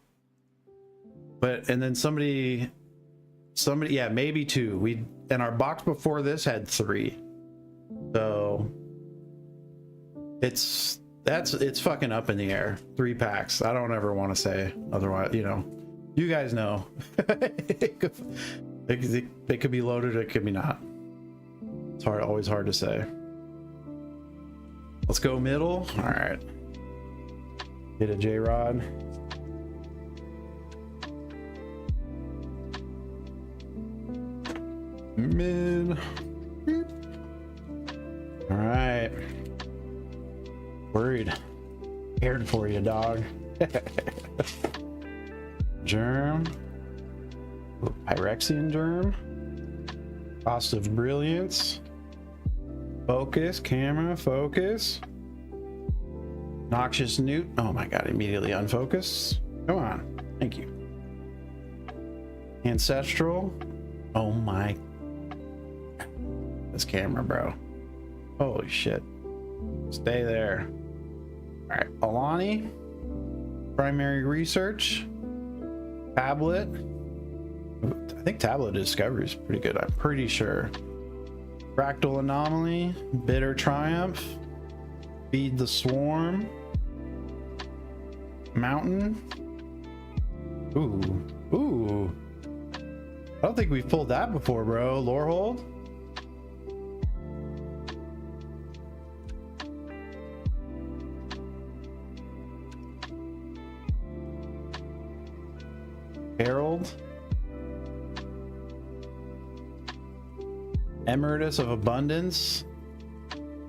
And then somebody, yeah, maybe 2. And our box before this had 3. So it's fucking up in the air. 3 packs. I don't ever want to say otherwise, you know. You guys know. It could be loaded, it could be not. It's always hard to say. Let's go middle. All right. Get a J-Rod. Mid. All right. Worried. Cared for you, dog. Germ. Pyrexian Germ. Cost of Brilliance. Focus. Camera. Focus. Noxious Newt. Oh my god, immediately unfocus. Come on. Thank you. Ancestral. Oh my. This camera, bro. Holy shit. Stay there. All right, Alani. Primary research. Tablet. I think tablet discovery is pretty good. I'm pretty sure. Fractal anomaly. Bitter triumph. Feed the swarm. Mountain. Ooh. I don't think we've pulled that before, bro. Lore hold. Herald. Emeritus of Abundance.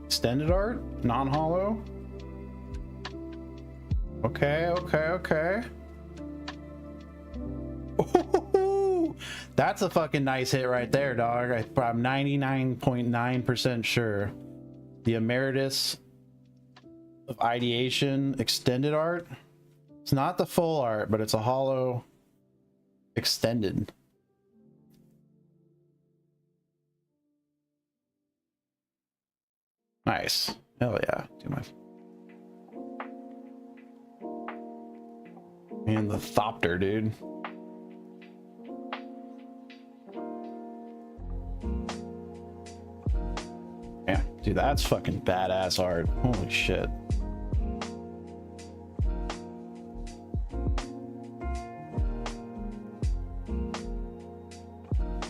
Extended art. Non-hollow. Okay. Ooh, that's a fucking nice hit right there, dog. I'm 99.9% sure. The Emeritus of Ideation extended art. It's not the full art, but it's a hollow extended. Nice. Hell yeah. Do my... And the Thopter, dude. Yeah, dude, that's fucking badass art. Holy shit.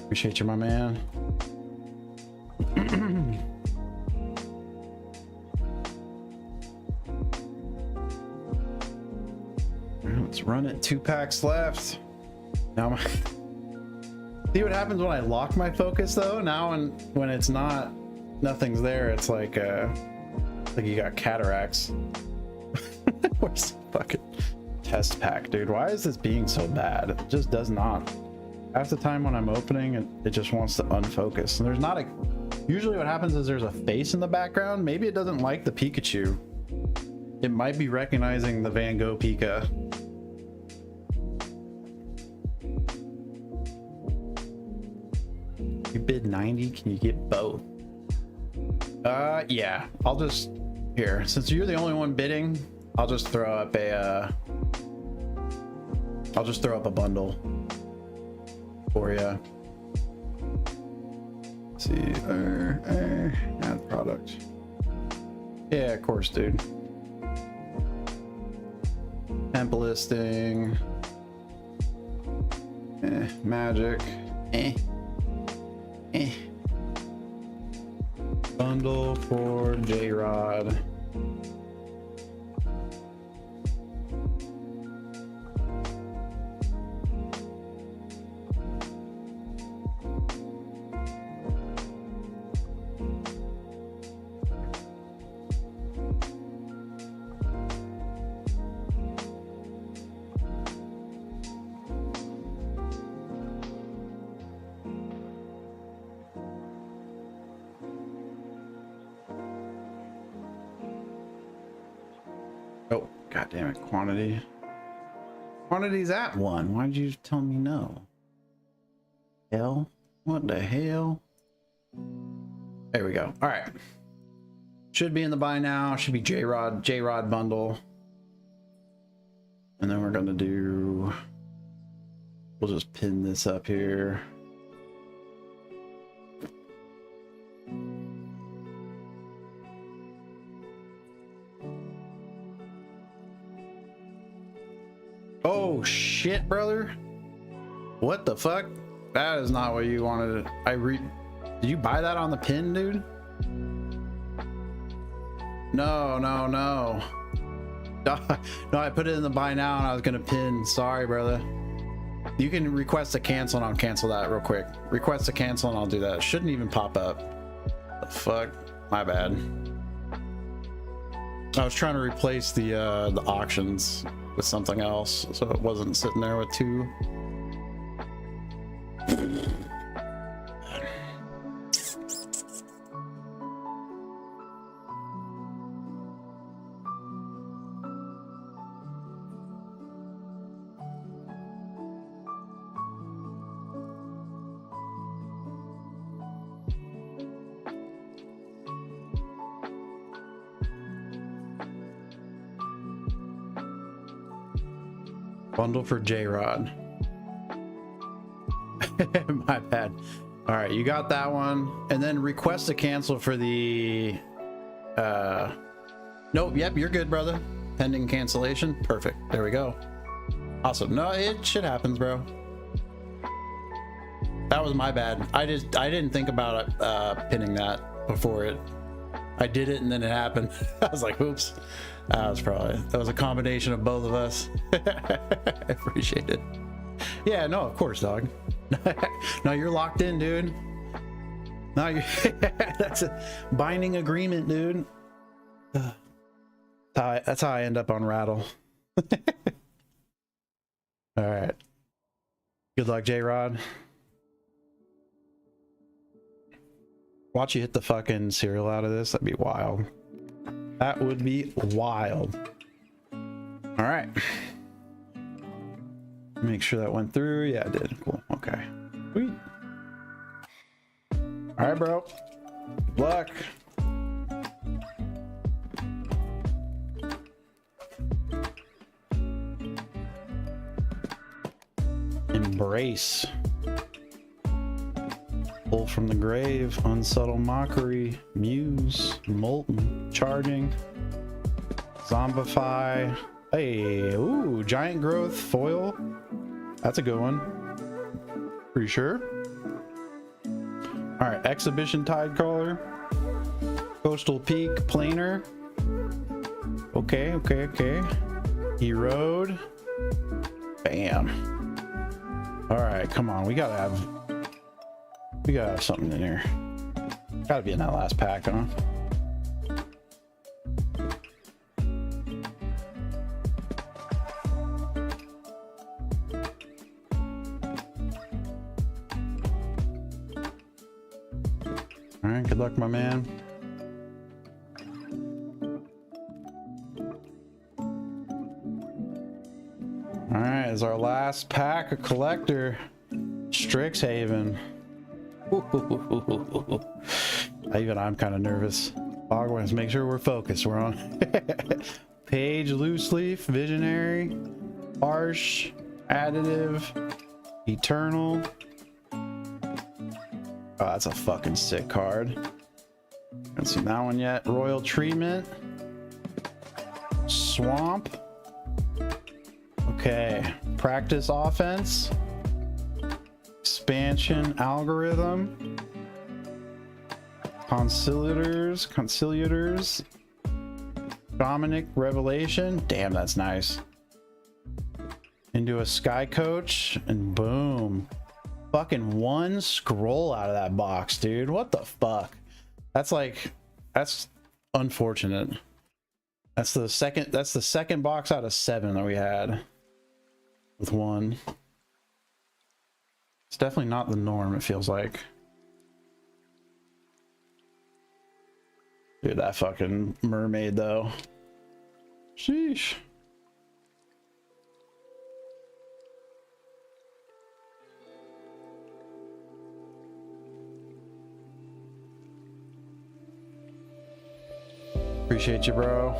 Appreciate you, my man. Let's run it. 2 packs left. Now my... See what happens when I lock my focus though? Now when it's not, nothing's there, it's like you got cataracts. Where's the fucking test pack, dude? Why is this being so bad? It just does not. Half the time when I'm opening it just wants to unfocus. And there's not a... Usually what happens is there's a face in the background. Maybe it doesn't like the Pikachu. It might be recognizing the Van Gogh Pika. You bid 90, can you get both? Yeah, I'll just... Here, since you're the only one bidding, I'll just throw up a, I'll just throw up a bundle for you. Let's see, add product. Yeah, of course, dude. Temp listing. Magic. Bundle for J-Rod. Oh, god damn it, quantity. Quantity's at 1. Why'd you tell me no? Hell? What the hell? There we go. All right. Should be in the buy now. Should be J-Rod bundle. And then we're gonna do... We'll just pin this up here. Oh shit, brother. What the fuck? That is not what you wanted. Did you buy that on the pin, dude? No. No, I put it in the buy now and I was gonna pin. Sorry, brother. You can request a cancel and I'll cancel that real quick. Request a cancel and I'll do that. It shouldn't even pop up. The fuck? My bad. I was trying to replace the auctions with something else, so it wasn't sitting there with 2. Bundle for J-Rod. My bad. All right, you got that one. And then request to cancel for the... Nope, yep, you're good, brother. Pending cancellation. Perfect. There we go. Awesome. No, shit happens, bro. That was my bad. I didn't think about pinning that before it. I did it and then it happened. I was like, oops. That was a combination of both of us. I appreciate it. Yeah, no, of course, dog. No, you're locked in, dude. No, you that's a binding agreement, dude. That's how I end up on Rattle. All right. Good luck, J-Rod. Watch you hit the fucking cereal out of this. That'd be wild. That would be wild. All right. Make sure that went through. Yeah, it did. Cool. Okay. Sweet. All right, bro. Good luck. Embrace. Pull from the grave. Unsubtle mockery. Muse. Molten. Charging. Zombify. Hey, ooh, giant growth foil. That's a good one. Pretty sure. All right, exhibition tide caller. Coastal peak planer. Okay. Erode. Bam. All right, come on. We gotta have something in here. Gotta be in that last pack, huh? All right, good luck, my man. All right, is our last pack of collector Strixhaven. Even I'm kind of nervous. Let's make sure we're focused. We're on Page, Loose Leaf, Visionary, Harsh, Additive, Eternal. Oh, that's a fucking sick card. Haven't seen that one yet. Royal Treatment. Swamp. Okay. Practice Offense. Expansion Algorithm. Conciliators. Dominic Revelation. Damn, that's nice. Into a Sky Coach. And boom. Fucking one scroll out of that box, dude. What the fuck? That's unfortunate. That's the second box out of 7 that we had with one. It's definitely not the norm, it feels like. Dude, that fucking mermaid though. Sheesh. Appreciate you, bro.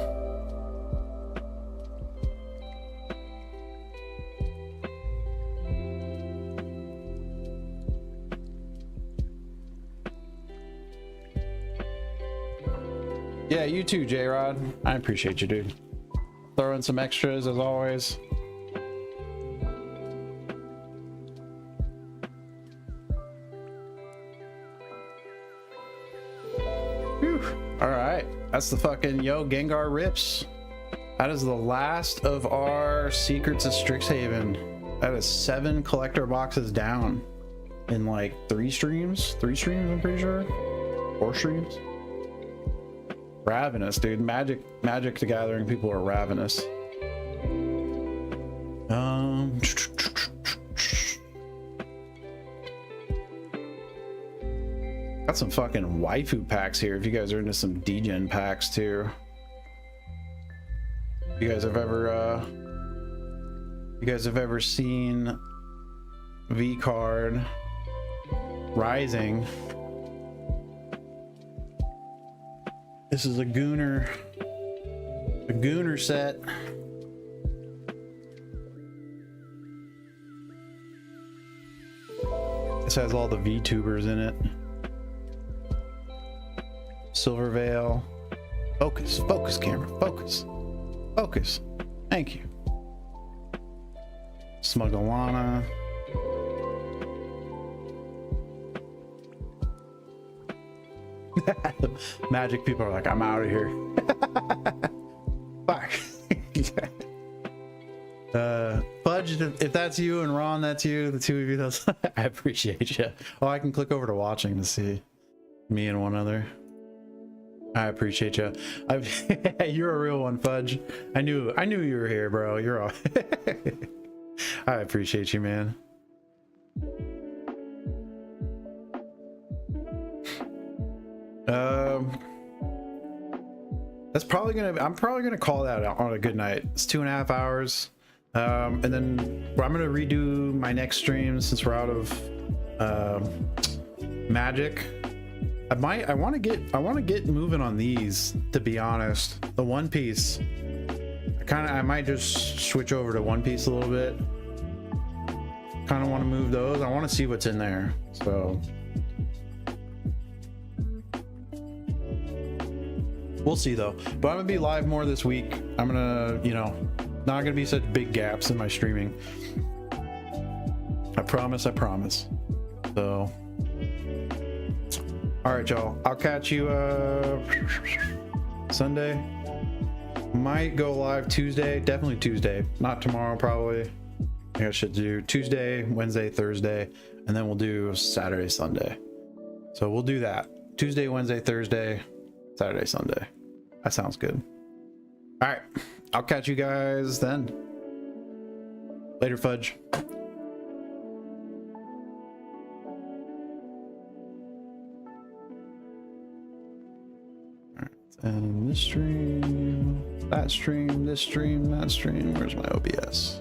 Yeah, you too, J-Rod. I appreciate you, dude. Throw in some extras as always. Whew. All right. That's the fucking Gengar rips. That is the last of our Secrets of Strixhaven. That is 7 collector boxes down in like 3 streams. 3 streams, I'm pretty sure. 4 streams. Ravenous, dude. Magic the Gathering people are ravenous. Got some fucking waifu packs here if you guys are into some degen packs too. You guys have ever seen V card Rising? This is a Gooner set. This has all the VTubers in it. Silver Veil. Focus, focus, camera, focus, focus. Thank you. Smugglana. Magic people are like, I'm out of here. Fuck. Fudge, if that's you, and Ron, that's you, the two of you, that's I appreciate you. Oh, I can click over to watching to see me and one other. I appreciate you. You're a real one, Fudge. I knew you were here, bro. You're all. I appreciate you, man. That's probably gonna. I'm probably gonna call that on a good night. It's 2.5 hours, and then I'm gonna redo my next stream since we're out of magic. I want to get moving on these, to be honest. The One Piece. I might just switch over to One Piece a little bit. Kind of want to move those. I want to see what's in there. So we'll see though. But I'm gonna be live more this week. I'm gonna, you know, not gonna be such big gaps in my streaming. I promise. So all right, y'all. I'll catch you Sunday. Might go live Tuesday. Definitely Tuesday. Not tomorrow, probably. I think I should do Tuesday, Wednesday, Thursday, and then we'll do Saturday, Sunday. So we'll do that. Tuesday, Wednesday, Thursday, Saturday, Sunday. That sounds good. All right. I'll catch you guys then. Later, Fudge. And this stream, that stream, this stream, that stream. Where's my OBS?